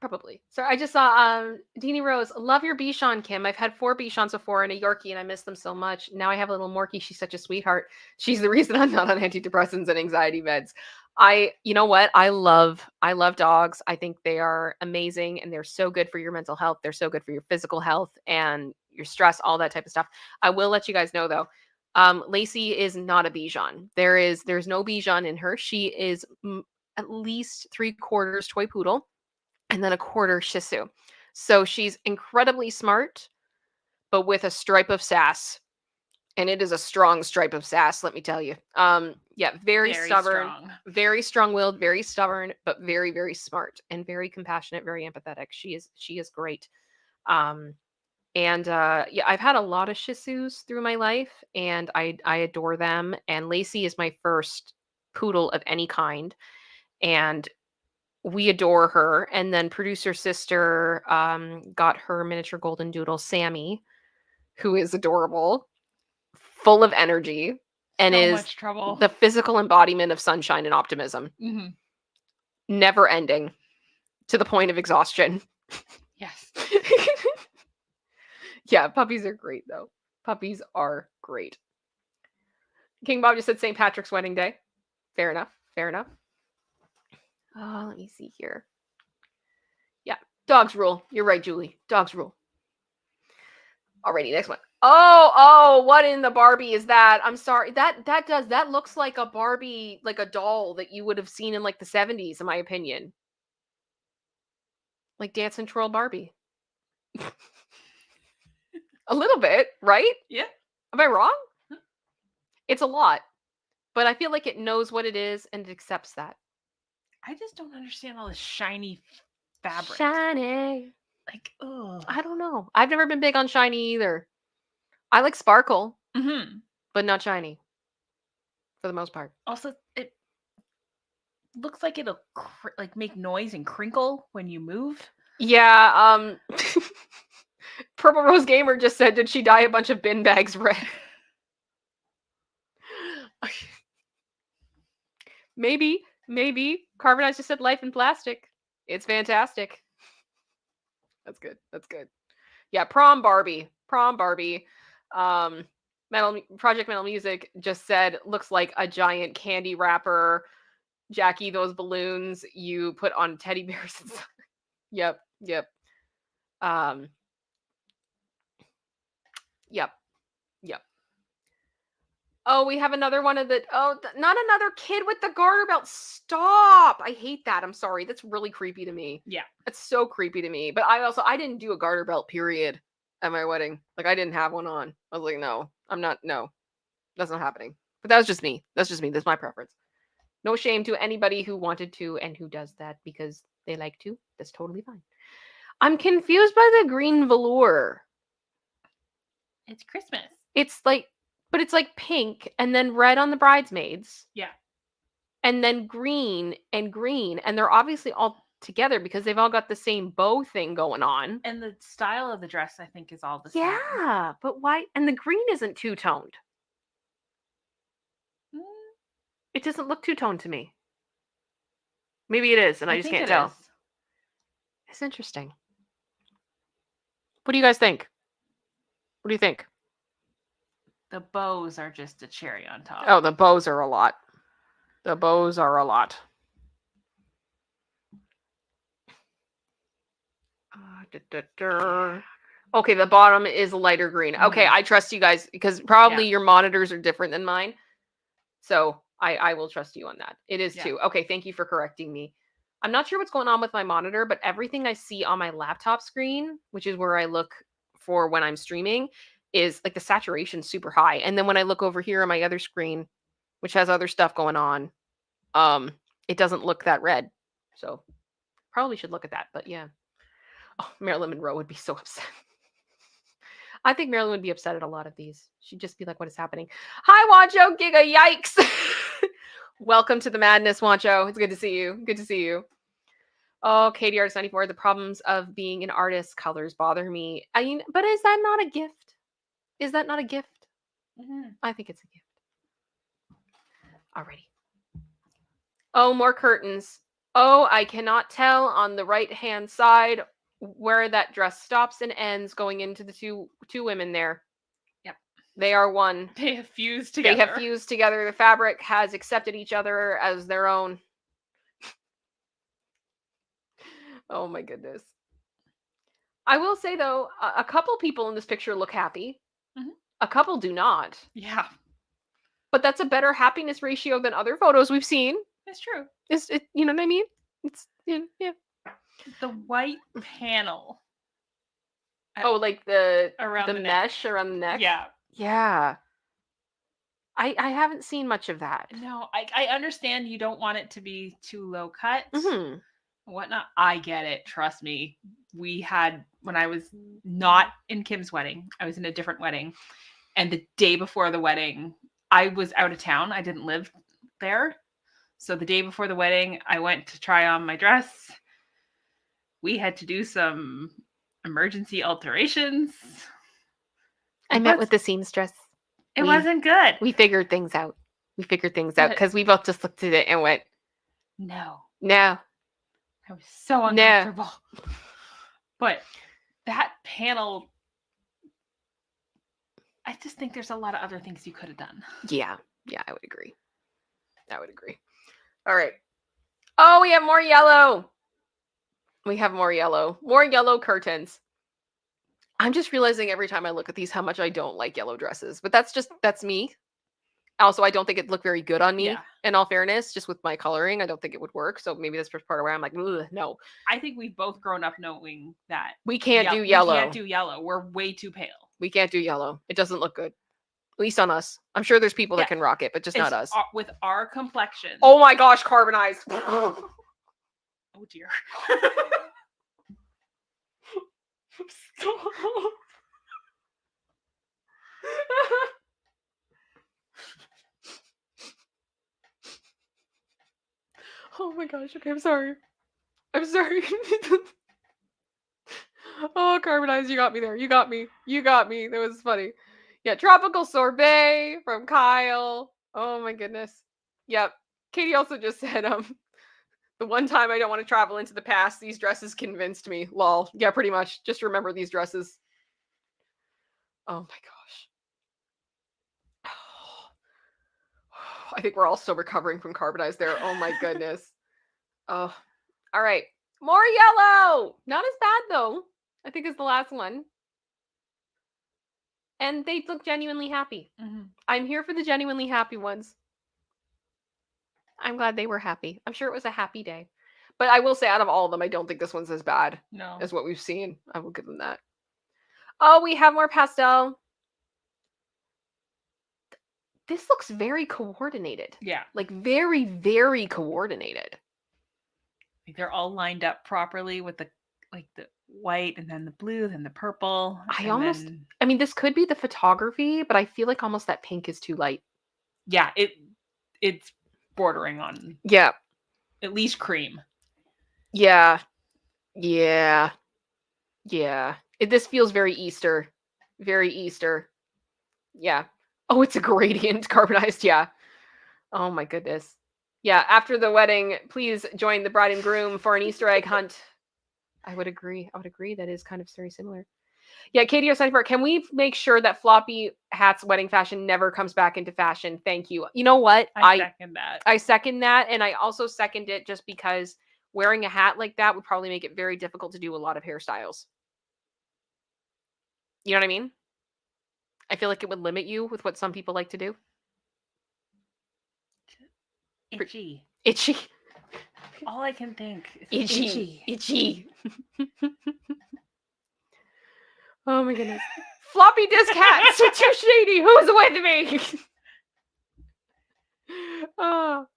Probably. So I just saw Deanie Rose, love your Bichon, Kim. I've had 4 Bichons before and a Yorkie, and I miss them so much. Now I have a little Morkie. She's such a sweetheart. She's the reason I'm not on antidepressants and anxiety meds. You know what? I love dogs. I think they are amazing, and they're so good for your mental health. They're so good for your physical health and your stress, all that type of stuff. I will let you guys know though, Lacey is not a Bichon. There's no Bichon in her. She is at least 3/4 toy poodle and then 1/4 Shih Tzu. So she's incredibly smart, but with a stripe of sass. And it is a strong stripe of sass, let me tell you. Yeah, very stubborn, very strong-willed, very stubborn, but very, very smart and very compassionate, very empathetic. She is great. Yeah, I've had a lot of Shih Tzus through my life, and I adore them. And Lacey is my first poodle of any kind, and we adore her. And then producer sister got her miniature golden doodle, Sammy, who is adorable, full of energy, and so is much trouble. The physical embodiment of sunshine and optimism. Mm-hmm. Never ending, to the point of exhaustion. Yes. Yeah, puppies are great, though. Puppies are great. King Bob just said St. Patrick's wedding day. Fair enough. Let me see here. Yeah, dogs rule. You're right, Julie. Dogs rule. Alrighty, next one. Oh, what in the Barbie is that? I'm sorry. That looks like a Barbie, like a doll that you would have seen in like the 70s, in my opinion. Like Dance and Twirl Barbie. A little bit, right? Yeah. Am I wrong? It's a lot, but I feel like it knows what it is and it accepts that. I just don't understand all this shiny fabric. Shiny. Like, oh, I don't know. I've never been big on shiny either. I like sparkle, but not shiny for the most part. Also, it looks like it'll like make noise and crinkle when you move. Yeah. Purple Rose Gamer just said, did she dye a bunch of bin bags red? Maybe. Carbonized just said life in plastic. It's fantastic. That's good. That's good. Yeah, Prom Barbie. Project Metal Music just said looks like a giant candy wrapper. Jackie, those balloons you put on teddy bears. Yep. Yep. Oh, we have another one of the. Oh, not another kid with the garter belt. Stop! I hate that. I'm sorry. That's really creepy to me. Yeah, it's so creepy to me. But I didn't do a garter belt. Period. At my wedding, like I didn't have one on. I was like, no, I'm not. No, that's not happening. But that was just me. That's just me. That's my preference. No shame to anybody who wanted to and who does that because they like to. That's totally fine. I'm confused by the green velour. it's Christmas. It's like, but it's like pink and then red on the bridesmaids. Yeah. And then green, and they're obviously all together because they've all got the same bow thing going on. And the style of the dress, I think, is all the same. Yeah, but why? And the green isn't two-toned. It doesn't look two-toned to me. Maybe it is, and I just can't tell. It's interesting. What do you guys think? What do you think? The bows are just a cherry on top. Oh, the bows are a lot. The bows are a lot. Okay, the bottom is lighter green. Okay, I trust you guys because probably your monitors are different than mine. So I will trust you on that. It is too. Okay, thank you for correcting me. I'm not sure what's going on with my monitor, but everything I see on my laptop screen, which is where I look for when I'm streaming, is like the saturation super high. And then when I look over here on my other screen, which has other stuff going on, it doesn't look that red. So probably should look at that. But yeah. Oh, Marilyn Monroe would be so upset. I think Marilyn would be upset at a lot of these. She'd just be like, what is happening? Hi, Wancho. Giga, yikes. Welcome to the madness, Wancho. It's good to see you. Good to see you. Oh, Katie Artist 94. The problems of being an artist, colors bother me. I mean, but is that not a gift? Is that not a gift? Mm-hmm. I think it's a gift. Alrighty. Oh, more curtains. Oh, I cannot tell on the right-hand side where that dress stops and ends going into the two women there. Yep. They are one. They have fused together. They have fused together. The fabric has accepted each other as their own. Oh my goodness. I will say though, a couple people in this picture look happy. Mm-hmm. A couple do not. Yeah. But that's a better happiness ratio than other photos we've seen. It's true. You know what I mean? It's yeah. The white panel. Oh, like the around the mesh around the neck? Yeah. Yeah. I haven't seen much of that. No, I understand you don't want it to be too low cut. Mm-hmm. Whatnot. I get it. Trust me. We had, when I was not in Kim's wedding, I was in a different wedding. And the day before the wedding, I was out of town. I didn't live there. So the day before the wedding, I went to try on my dress. We had to do some emergency alterations. I met with the seamstress. It wasn't good. We figured things out. Because we both just looked at it and went, no. I was so uncomfortable. No. But that panel, I just think there's a lot of other things you could have done. Yeah, I would agree. All right. Oh, we have more yellow. More yellow curtains. I'm just realizing every time I look at these how much I don't like yellow dresses. But that's me. Also, I don't think it'd look very good on me, in all fairness. Just with my coloring, I don't think it would work. So maybe that's just part of where I'm like, no. I think we've both grown up knowing that we can't do yellow. We can't do yellow. We're way too pale. We can't do yellow. It doesn't look good. At least on us. I'm sure there's people that can rock it, but just not us. With our complexion. Oh my gosh, carbonized. Oh dear. Oh my gosh. Okay, I'm sorry. Oh, carbonized, you got me there. You got me. That was funny. Yeah, tropical sorbet from Kyle. Oh my goodness. Yep. Katie also just said, The one time I don't want to travel into the past, these dresses convinced me. Lol. Yeah, pretty much. Just remember these dresses. Oh my gosh. I think we're all still recovering from carbonized there. Oh my goodness. Oh, all right. More yellow. Not as bad though. I think it's the last one. And they look genuinely happy. Mm-hmm. I'm here for the genuinely happy ones. I'm glad they were happy. I'm sure it was a happy day. But I will say, out of all of them, I don't think this one's as bad as what we've seen. I will give them that. Oh, we have more pastel. This looks very coordinated. Yeah. Like very, very coordinated. They're all lined up properly with the white and then the blue, then the purple. I mean, this could be the photography, but I feel like almost that pink is too light. Yeah, it's bordering on. Yeah. At least cream. Yeah. Yeah. Yeah. This feels very Easter. Very Easter. Yeah. Oh, it's a gradient carbonized. Yeah. Oh my goodness. Yeah. After the wedding, please join the bride and groom for an Easter egg hunt. I would agree. That is kind of very similar. Yeah. Katie or can we make sure that floppy hats wedding fashion never comes back into fashion? Thank you. You know what? I second that. I second that. And I also second it just because wearing a hat like that would probably make it very difficult to do a lot of hairstyles. You know what I mean? I feel like it would limit you with what some people like to do. Itchy. Itchy. All I can think is itchy. Oh my goodness. Floppy disk hats are too shady. Who's with me? Oh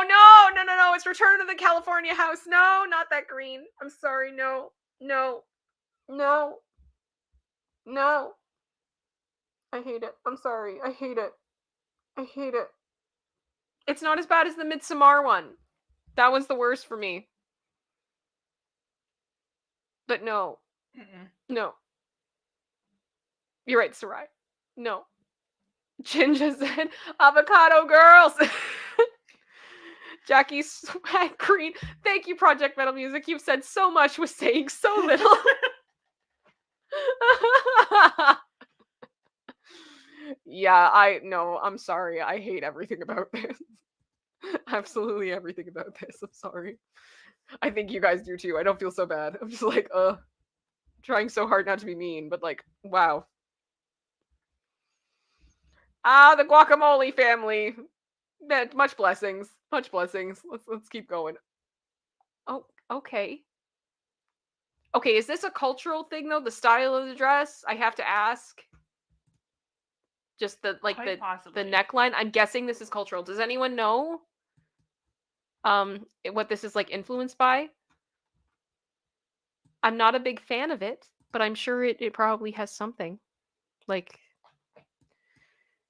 no. It's Return to the California House. No, not that green. I'm sorry. No. I hate it. I'm sorry. I hate it. It's not as bad as the Midsommar one. That one's the worst for me. But no. No. You're right, Sarai. No. Ginger said, avocado girls. Jackie Swag Green. Thank you, Project Metal Music. You've said so much with saying so little. Yeah, I'm sorry. I hate everything about this. Absolutely everything about this. I'm sorry. I think you guys do too. I don't feel so bad. I'm just like, trying so hard not to be mean, but like, wow. The guacamole family. Much blessings. Much blessings. Let's keep going. Oh, okay. Okay, is this a cultural thing though? The style of the dress? I have to ask. Just the neckline. I'm guessing this is cultural. Does anyone know what this is like influenced by? I'm not a big fan of it, but I'm sure it probably has something like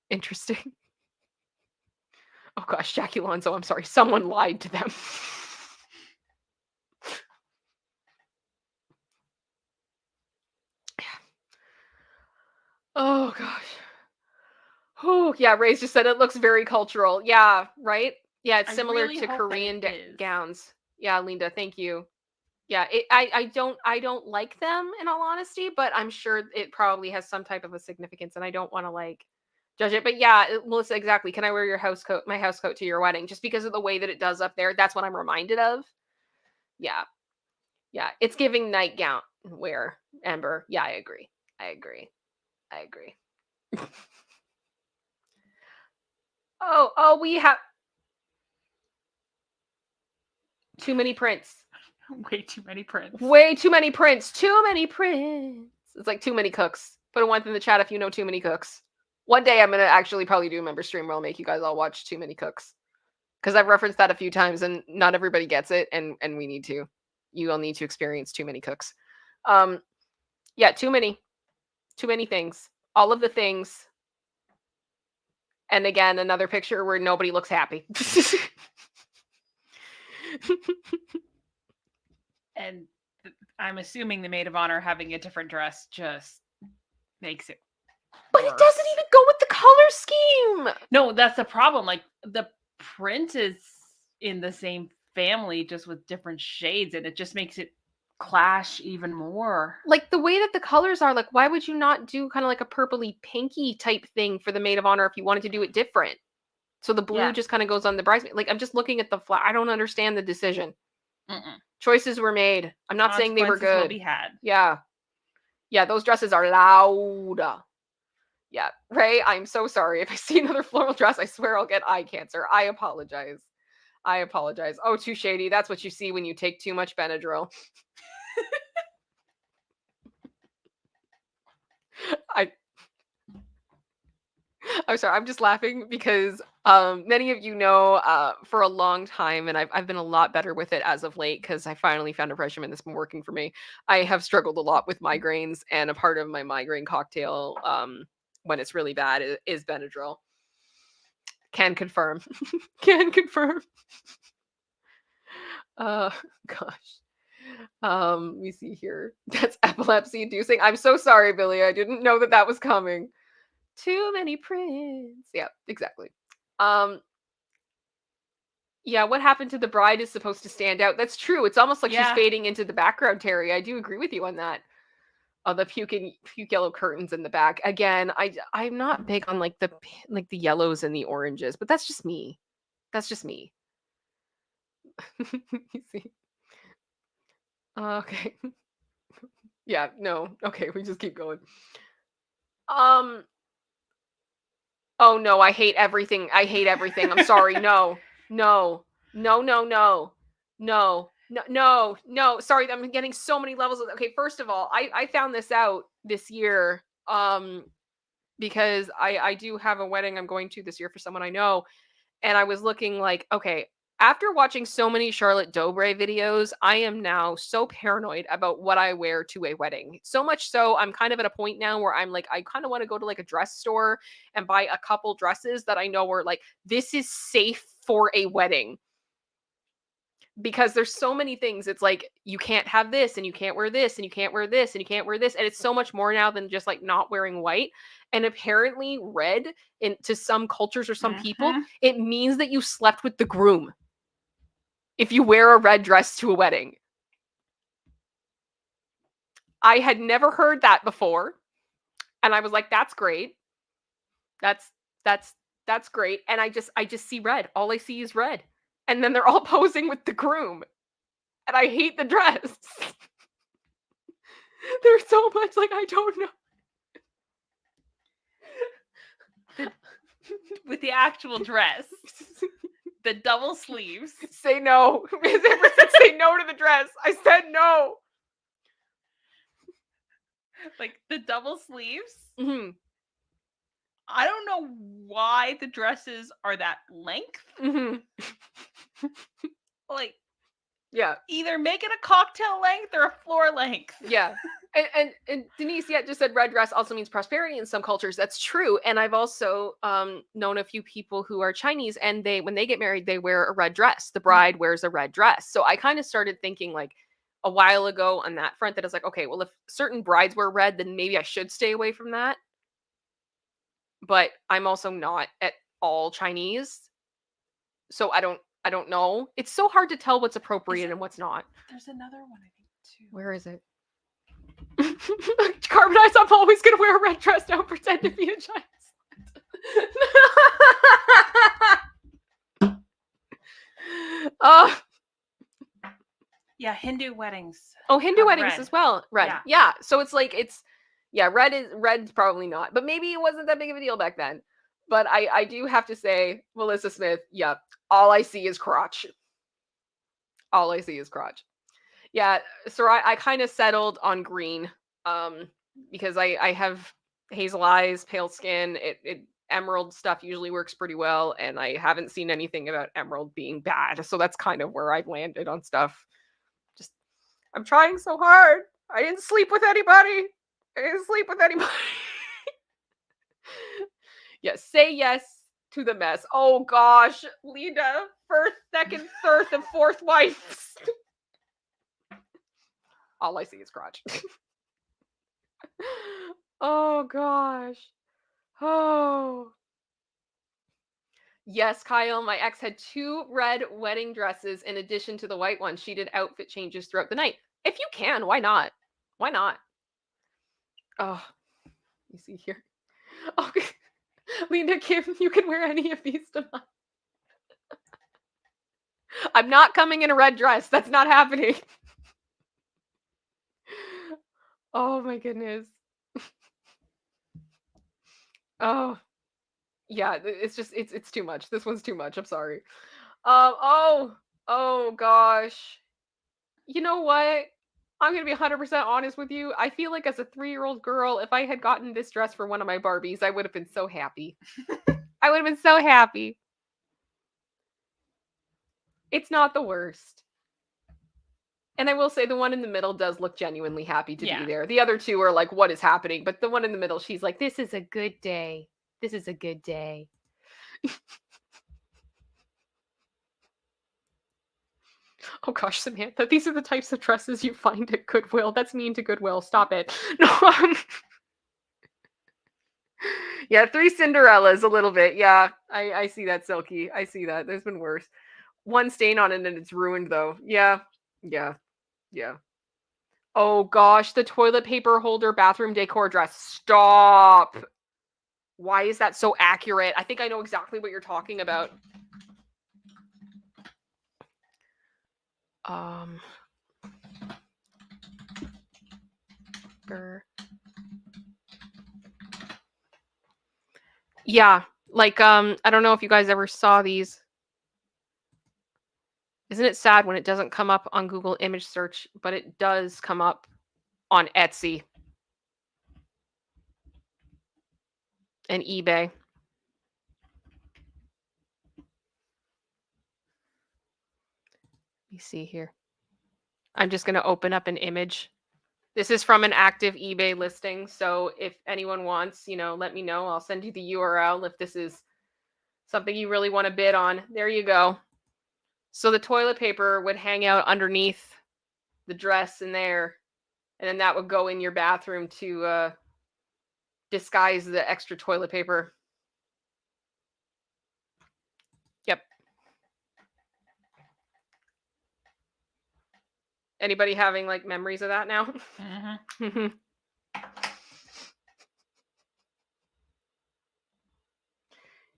interesting. Oh gosh, Jackie Lonzo, I'm sorry. Someone lied to them. Oh gosh. Oh yeah, Ray's just said it looks very cultural. Yeah, right? Yeah, it's similar really to hope Korean that it is. gowns. Yeah, Linda, thank you. Yeah, I don't like them in all honesty, but I'm sure it probably has some type of a significance, and I don't want to like judge it. But yeah, Melissa, exactly. Can I wear my house coat to your wedding? Just because of the way that it does up there. That's what I'm reminded of. Yeah. Yeah. It's giving nightgown wear, Amber. Yeah, I agree. Oh, we have too many prints. Way too many prints. Too many prints. It's like too many cooks. Put a 1 in the chat if you know too many cooks. One day I'm going to actually probably do a member stream where I'll make you guys all watch Too Many Cooks. Because I've referenced that a few times and not everybody gets it, and we need to. You all need to experience Too Many Cooks. Yeah, too many things. All of the things. And again, another picture where nobody looks happy. And I'm assuming the maid of honor having a different dress just makes it But it doesn't even go with the color scheme. No, that's the problem. Like, the print is in the same family, just with different shades, and it just makes it clash even more. Like the way that the colors are, like why would you not do kind of like a purpley pinky type thing for the maid of honor if you wanted to do it different? So the blue just kind of goes on the bridesmaid. Like I'm just looking at the I don't understand the decision. Choices were made. I'm not saying they were good. Will be had. Yeah. Yeah, those dresses are loud. Yeah, Ray, I'm so sorry. If I see another floral dress, I swear I'll get eye cancer. I apologize. Oh, too shady. That's what you see when you take too much Benadryl. I'm sorry. I'm just laughing because many of you know for a long time, and I've been a lot better with it as of late because I finally found a regimen that's been working for me. I have struggled a lot with migraines, and a part of my migraine cocktail when it's really bad is Benadryl. Can confirm. Can confirm. Gosh. Let me see here. That's epilepsy inducing. I'm so sorry, Billy. I didn't know that was coming. Too many prints. Yeah, exactly. Yeah, what happened to the bride is supposed to stand out. That's true. It's almost like she's fading into the background, Terry. I do agree with you on that. Oh, the puke yellow curtains in the back. Again, I'm not big on like the yellows and the oranges, but that's just me. That's just me. You see. Okay. Yeah, no. Okay, we just keep going. Oh no, I hate everything. I'm sorry. No. Sorry, I'm getting so many levels of. Okay, first of all, I found this out this year because I do have a wedding I'm going to this year for someone I know, and I was looking like, okay, after watching so many Charlotte Dobre videos, I am now so paranoid about what I wear to a wedding. So much so, I'm kind of at a point now where I'm like, I kind of want to go to like a dress store and buy a couple dresses that I know are like, this is safe for a wedding. Because there's so many things. It's like, you can't have this, and you can't wear this, and you can't wear this, and you can't wear this. And it's so much more now than just like not wearing white. And apparently red to some cultures or some people, it means that you slept with the groom. If you wear a red dress to a wedding. I had never heard that before. And I was like, that's great. That's great. And I just see red. All I see is red. And then they're all posing with the groom. And I hate the dress. There's so much like I don't know. With the actual dress. The double sleeves. Say no. Ever since say no to the dress, I said no. Like the double sleeves. Mm-hmm. I don't know why the dresses are that length. Mm-hmm. Like, yeah. Either make it a cocktail length or a floor length. Yeah. And Denise just said red dress also means prosperity in some cultures. That's true. And I've also known a few people who are Chinese, and when they get married, they wear a red dress. The bride wears a red dress. So I kind of started thinking like a while ago on that front that I was like, okay, well, if certain brides wear red, then maybe I should stay away from that. But I'm also not at all Chinese. So I don't know. It's so hard to tell what's appropriate and what's not. There's another one, I think, too. Where is it? Carbonized, I'm always going to wear a red dress. Don't pretend to be a Chinese. Yeah, Hindu weddings. Oh, Hindu weddings red. As well. Red. Yeah. So it's like, red's probably not. But maybe it wasn't that big of a deal back then. But I do have to say, Melissa Smith, all I see is crotch. All I see is crotch. Yeah, so I kind of settled on green because I have hazel eyes, pale skin. Emerald stuff usually works pretty well, and I haven't seen anything about emerald being bad. So that's kind of where I've landed on stuff. Just, I'm trying so hard. I didn't sleep with anybody. Yes, say yes to the mess. Oh gosh, Lita, first, second, third, and fourth wife. All I see is crotch. Oh gosh. Oh. Yes, Kyle, my ex had 2 red wedding dresses in addition to the white one. She did outfit changes throughout the night. If you can, why not? Why not? Oh, you see here. Okay. Lena Kim, you can wear any of these tonight. I'm not coming in a red dress. That's not happening. Oh my goodness. Oh. Yeah, it's too much. This one's too much. I'm sorry. Oh gosh. You know what? I'm going to be 100% honest with you. I feel like as a 3-year-old girl, if I had gotten this dress for one of my Barbies, I would have been so happy. I would have been so happy. It's not the worst. And I will say the one in the middle does look genuinely happy to be there. The other 2 are like, what is happening? But the one in the middle, she's like, this is a good day. This is a good day. Oh gosh, Samantha, these are the types of dresses you find at Goodwill. That's mean to Goodwill. Stop it. No. Yeah, 3 Cinderellas a little bit. Yeah, I see that, Silky. I see that. There's been worse. 1 stain on it and it's ruined though. Yeah. Oh gosh, the toilet paper holder bathroom decor dress. Stop. Why is that so accurate? I think I know exactly what you're talking about. Yeah, like I don't know if you guys ever saw these. Isn't it sad when it doesn't come up on Google image search, but it does come up on Etsy and eBay? Let me see here. I'm just going to open up an image. This is from an active eBay listing. So if anyone wants, let me know. I'll send you the URL if this is something you really want to bid on. There you go. So the toilet paper would hang out underneath the dress in there. And then that would go in your bathroom to disguise the extra toilet paper. Yep. Anybody having like memories of that now? Mm-hmm.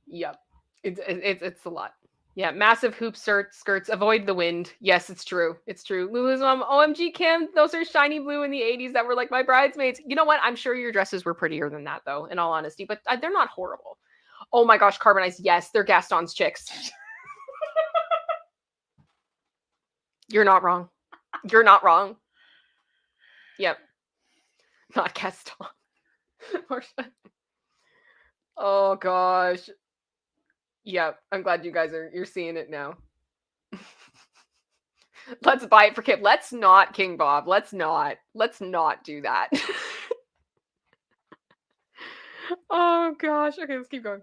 Yep. It's a lot. Yeah, massive hoop skirts. Avoid the wind. Yes, it's true. It's true. Lulu's mom, OMG, Kim, those are shiny blue in the 80s that were like my bridesmaids. You know what? I'm sure your dresses were prettier than that, though, in all honesty, but they're not horrible. Oh my gosh, Carbonized. Yes, they're Gaston's chicks. You're not wrong. You're not wrong. Yep. Not Gaston. Oh gosh. Yep. I'm glad you guys you're seeing it now. Let's buy it for Kim. Let's not, King Bob. Let's not do that. Oh gosh. Okay, let's keep going.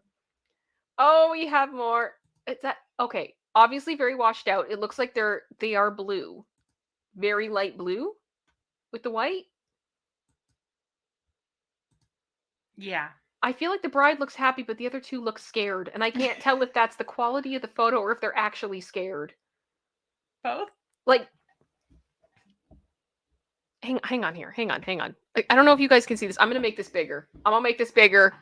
Oh, we have more. It's that okay. Obviously very washed out. It looks like they are blue. Very light blue with the white. Yeah. I feel like the bride looks happy, but the other 2 look scared. And I can't tell if that's the quality of the photo or if they're actually scared. Both? Like, hang on here. Hang on. I don't know if you guys can see this. I'm going to make this bigger. I'm going to make this bigger.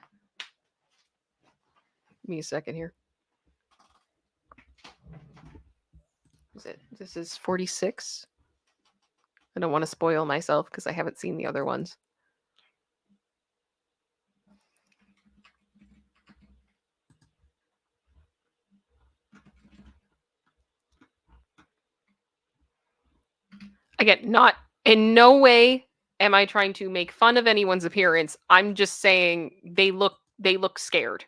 Give me a second here. This is 46. I don't want to spoil myself because I haven't seen the other ones. Again, not in no way am I trying to make fun of anyone's appearance. I'm just saying they look scared.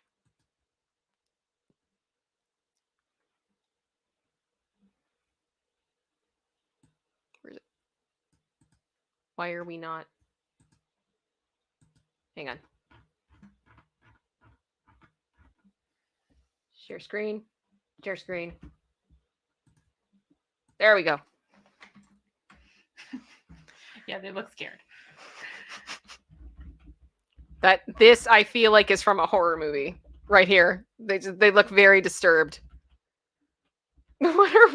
Where is it? Why are we not? Hang on. Share screen. Share screen. There we go. Yeah, they look scared. This I feel like is from a horror movie. right here. They look very disturbed. What are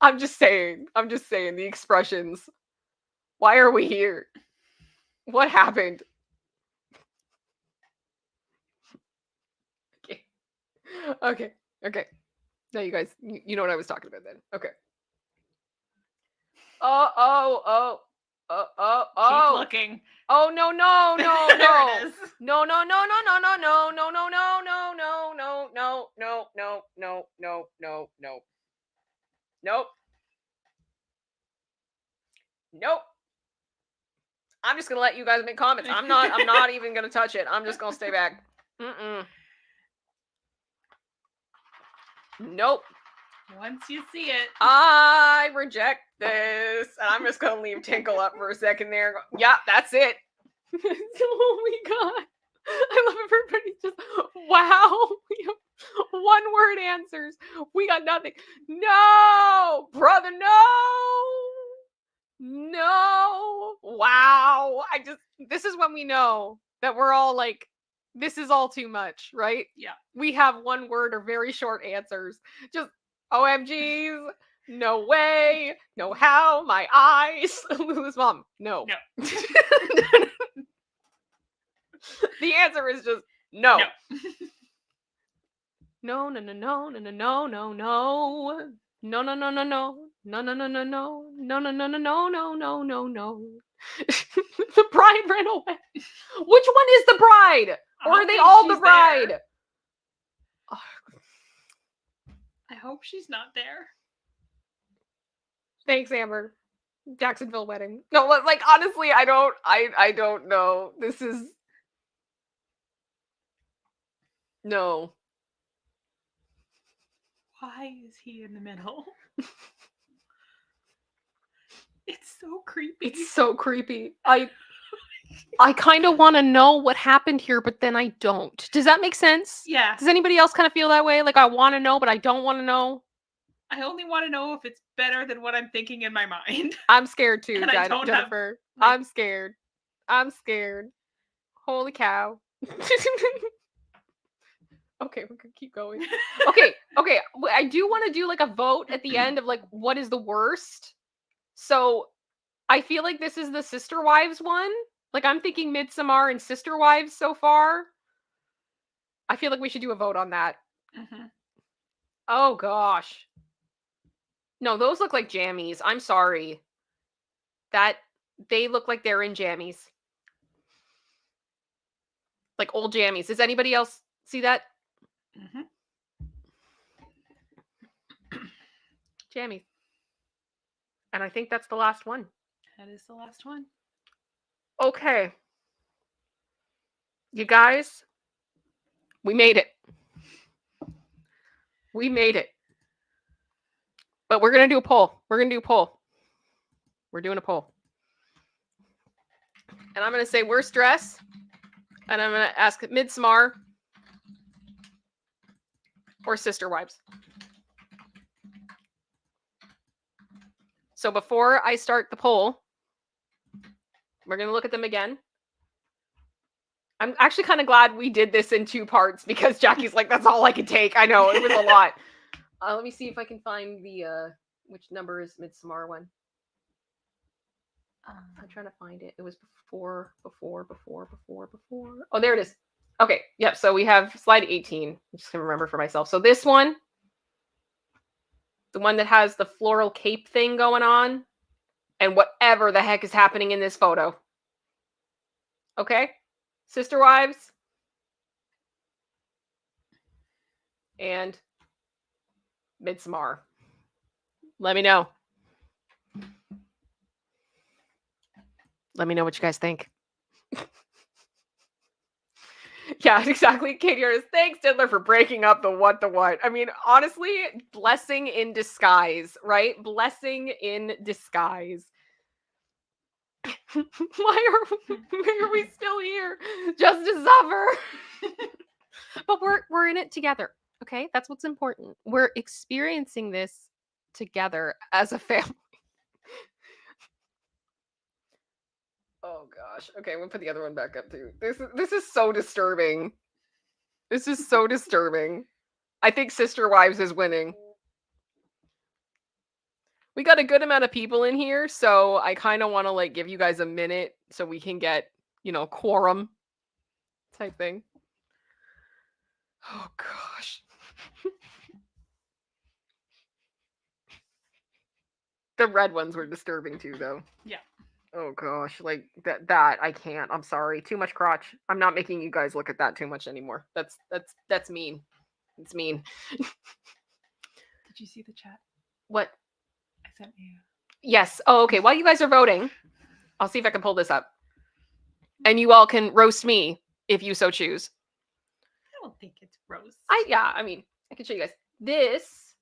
I'm just saying the expressions. Why are we here? What happened? Okay. Now you guys, you know what I was talking about then. Okay. Oh. Keep looking. Oh no. There it is. No. Nope. I'm just gonna let you guys make comments. I'm not even gonna touch it. I'm just gonna stay back. Nope. Once you see it. I reject this. And I'm just gonna leave Tinkle up for a second there. Yeah, that's it. Oh my god. I love everybody just wow. We have one word answers. We got nothing. No, brother, no. Wow. This is when we know that we're all like, this is all too much, right? Yeah. We have one word or very short answers. Just OMGs. No way. No how. My eyes. Lulu's mom. No. The answer is just no. No. The bride ran away. Which one is the bride? Or are they all the bride? I hope she's not there. Thanks, Amber. Jacksonville wedding. No, like honestly, I don't know. This is no. Why is he in the middle? It's so creepy. It's so creepy. I kind of want to know what happened here, but then I don't. Does that make sense? Yeah. Does anybody else kind of feel that way? Like I want to know, but I don't want to know? I only want to know if it's better than what I'm thinking in my mind. I'm scared too, And Jennifer. I'm scared. Holy cow. Okay, we're gonna keep going. Okay. I do want to do like a vote at the end of like what is the worst. So I feel like this is the Sister Wives one. Like I'm thinking Midsommar and Sister Wives so far. I feel like we should do a vote on that. Mm-hmm. Oh gosh. No, those look like jammies. I'm sorry. That they look like they're in jammies. Like old jammies. Does anybody else see that? Mm-hmm. Jammies. And I think that's the last one. That is the last one. Okay. You guys, we made it. But we're going to do a poll. We're doing a poll. And I'm going to say worst dress. And I'm going to ask Midsommar or Sister Wives. So before I start the poll, we're going to look at them again. I'm actually kind of glad we did this in 2 parts because Jackie's like, that's all I could take. I know, it was a lot. Let me see if I can find the, which number is Midsommar one. I'm trying to find it. It was before. Oh, there it is. Okay, yep, so we have slide 18. I'm just going to remember for myself. So this one, the one that has the floral cape thing going on, and whatever the heck is happening in this photo. Okay? Sister Wives. And Midsommar. Let me know. Let me know what you guys think. Yeah, exactly. Katie Artis. Thanks, Diddler, for breaking up the Wut The Wut. I mean, honestly, blessing in disguise, right? Blessing in disguise. Why are we still here? Just to suffer. But we're in it together. Okay? That's what's important. We're experiencing this together as a family. Oh gosh. Okay, I'm gonna put the other one back up too. This is so disturbing. This is so disturbing. I think Sister Wives is winning. We got a good amount of people in here, so I kind of want to like give you guys a minute so we can get, quorum type thing. Oh gosh. The red ones were disturbing too, though. Yeah. Oh gosh, like that I can't. I'm sorry. Too much crotch. I'm not making you guys look at that too much anymore. That's mean. It's mean. Did you see the chat? What? I sent you. Yes. Oh, okay. While you guys are voting, I'll see if I can pull this up. And you all can roast me if you so choose. I don't think it's roast. I mean, I can show you guys. This,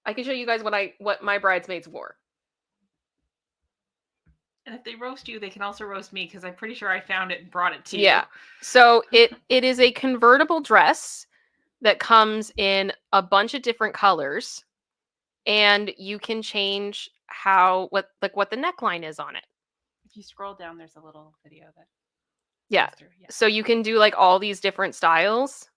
I can show you guys what my bridesmaids wore. And if they roast you, they can also roast me because I'm pretty sure I found it and brought it to you. Yeah. So it is a convertible dress that comes in a bunch of different colors, and you can change what the neckline is on it. If you scroll down, there's a little video that. Yeah. So you can do like all these different styles,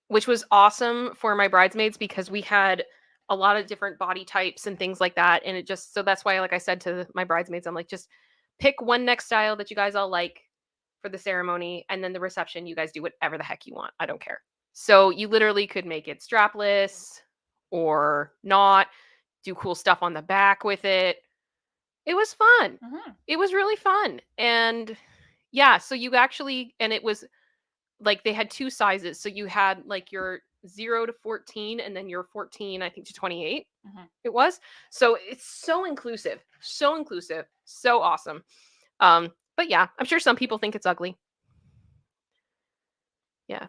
which was awesome for my bridesmaids because we had a lot of different body types and things like that. And so that's why, like I said to my bridesmaids, I'm like, just pick one neck style that you guys all like for the ceremony. And then the reception, you guys do whatever the heck you want. I don't care. So you literally could make it strapless or not, do cool stuff on the back with it. It was fun. Mm-hmm. It was really fun. And yeah, so you actually, and it was like they had two sizes. So you had like your 0 to 14 and then your 14, I think, to 28. Mm-hmm. It was. So it's so inclusive, so awesome. But yeah, I'm sure some people think it's ugly. Yeah.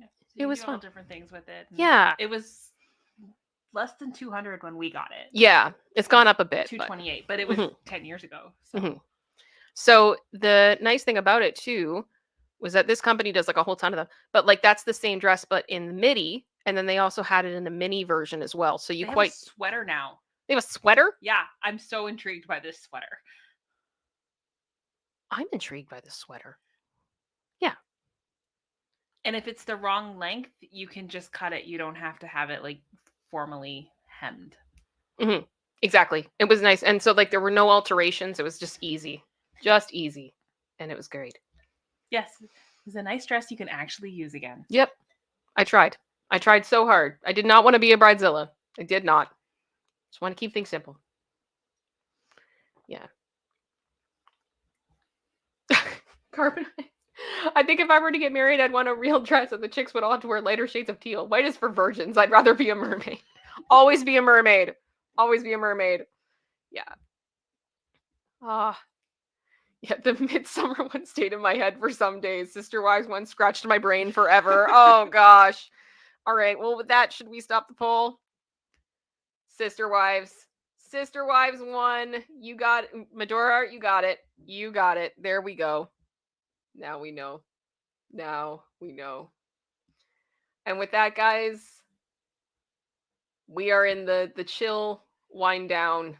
So it was do fun. All different things with it. Yeah. It was less than 200 when we got it. Yeah, it's gone up a bit. 228, but it was 10 years ago. So. Mm-hmm. So the nice thing about it too was that this company does like a whole ton of them, but like that's the same dress, but in the midi, and then they also had it in a mini version as well. So they have a sweater now. They have a sweater? Yeah, I'm so intrigued by this sweater. I'm intrigued by this sweater. Yeah. And if it's the wrong length, you can just cut it. You don't have to have it like formally hemmed. Mm-hmm. Exactly. It was nice. And so like there were no alterations. It was just easy. And it was great. Yes. It's a nice dress you can actually use again. Yep. I tried so hard. I did not want to be a bridezilla. I did not. Just want to keep things simple. Yeah. Carbonite. I think if I were to get married, I'd want a real dress and the chicks would all have to wear lighter shades of teal. White is for virgins. I'd rather be a mermaid. Always be a mermaid. Always be a mermaid. Yeah. Yeah, the Midsummer one stayed in my head for some days. Sister Wives one scratched my brain forever. Oh, gosh. All right. Well, with that, should we stop the poll? Sister Wives. Sister Wives won. You got it. Medora, you got it. You got it. There we go. Now we know. Now we know. And with that, guys, we are in the chill, wind down,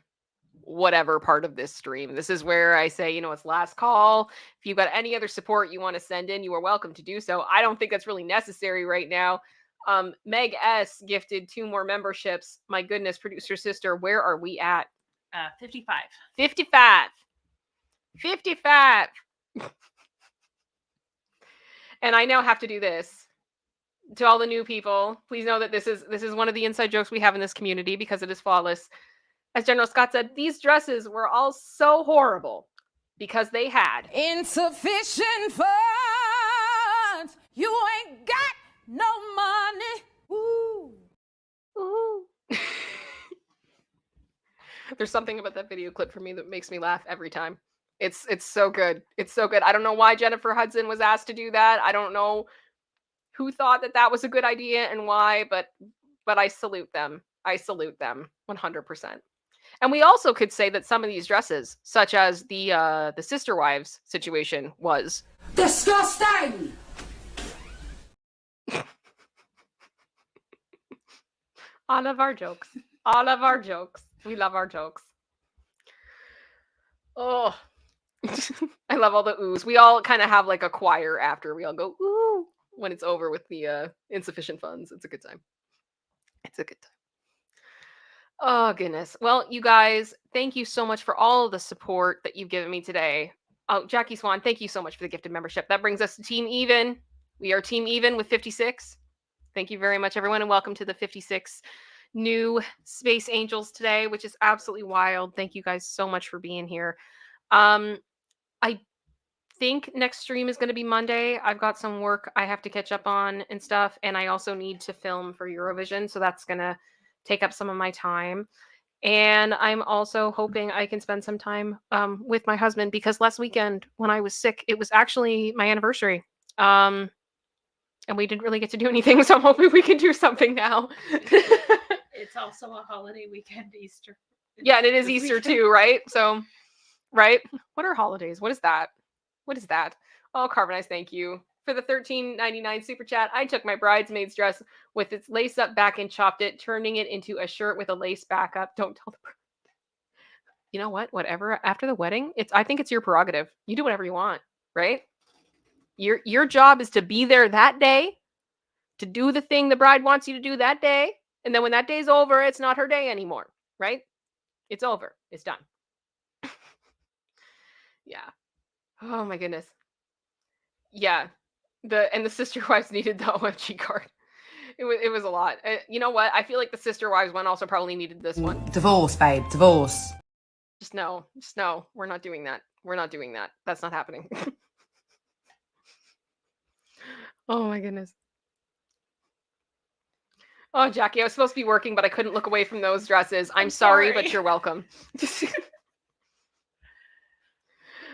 whatever part of this stream. This is where I say, it's last call. If you've got any other support you want to send in, you are welcome to do so. I don't think that's really necessary right now. Meg S gifted 2 more memberships. My goodness, producer sister, where are we at? 55. 55. 55. And I now have to do this. To all the new people, please know that this is one of the inside jokes we have in this community because it is flawless. As General Scott said, these dresses were all so horrible because they had insufficient funds. You ain't got no money. Ooh. Ooh. There's something about that video clip for me that makes me laugh every time. It's so good. It's so good. I don't know why Jennifer Hudson was asked to do that. I don't know who thought that was a good idea and why, but I salute them. I salute them 100%. And we also could say that some of these dresses, such as the Sister Wives situation, was disgusting. All of our jokes. All of our jokes. We love our jokes. Oh, I love all the oohs. We all kind of have like a choir after. We all go ooh when it's over with the insufficient funds. It's a good time. It's a good time. Oh, goodness. Well, you guys, thank you so much for all of the support that you've given me today. Oh, Jackie Swan, thank you so much for the gifted membership. That brings us to Team Even. We are Team Even with 56. Thank you very much, everyone, and welcome to the 56 new Space Angels today, which is absolutely wild. Thank you guys so much for being here. I think next stream is going to be Monday. I've got some work I have to catch up on and stuff, and I also need to film for Eurovision, so that's going to take up some of my time. And I'm also hoping I can spend some time with my husband, because last weekend when I was sick, it was actually my anniversary. And we didn't really get to do anything, so I'm hoping we can do something now. It's also a holiday weekend, Easter. Yeah, and it is Easter too, right? So, right? What are holidays? What is that? What is that? Oh, Carbonized, thank you. For the $13.99 super chat, I took my bridesmaid's dress with its lace up back and chopped it, turning it into a shirt with a lace back up. Don't tell the bride. You know what? Whatever. After the wedding, I think it's your prerogative. You do whatever you want, right? Your job is to be there that day, to do the thing the bride wants you to do that day, and then when that day's over, it's not her day anymore, right? It's over. It's done. Yeah. Oh my goodness. Yeah. The sister wives needed the OMG card. It was a lot. You know what? I feel like the sister wives one also probably needed this one. Divorce, babe, divorce. Just no. We're not doing that. We're not doing that. That's not happening. Oh my goodness. Oh, Jackie, I was supposed to be working, but I couldn't look away from those dresses. I'm sorry, but you're welcome.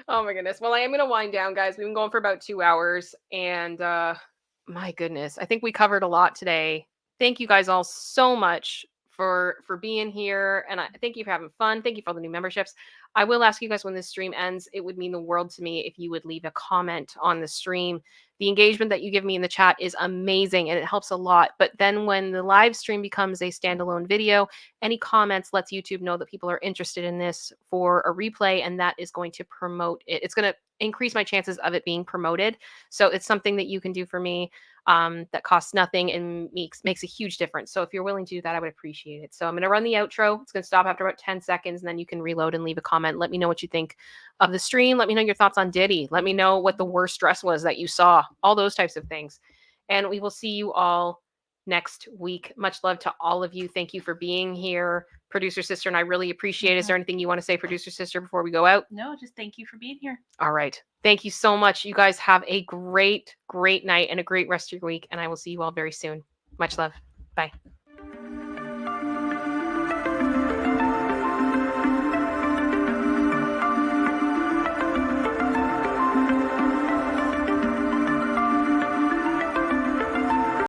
Oh my goodness. Well, I am going to wind down, guys. We've been going for about 2 hours, and my goodness, I think we covered a lot today. Thank you guys all so much for being here, and I thank you for having fun. Thank you for all the new memberships. I will ask you guys when this stream ends. It would mean the world to me if you would leave a comment on the stream. The engagement that you give me in the chat is amazing, and it helps a lot. But then when the live stream becomes a standalone video, any comments lets YouTube know that people are interested in this for a replay, and that is going to promote it. It's going to increase my chances of it being promoted. So it's something that you can do for me that costs nothing and makes a huge difference. So if you're willing to do that, I would appreciate it. So I'm going to run the outro. It's going to stop after about 10 seconds, and then you can reload and leave a comment. Let me know what you think of the stream. Let me know your thoughts on Diddy. Let me know what the worst dress was that you saw. All those types of things. And we will see you all next week. Much love to all of you. Thank you for being here. Producer Sister, and I really appreciate it. Is there anything you want to say, Producer Sister, before we go out? No, just thank you for being here. All right. Thank you so much. You guys have a great, great night and a great rest of your week. And I will see you all very soon. Much love. Bye.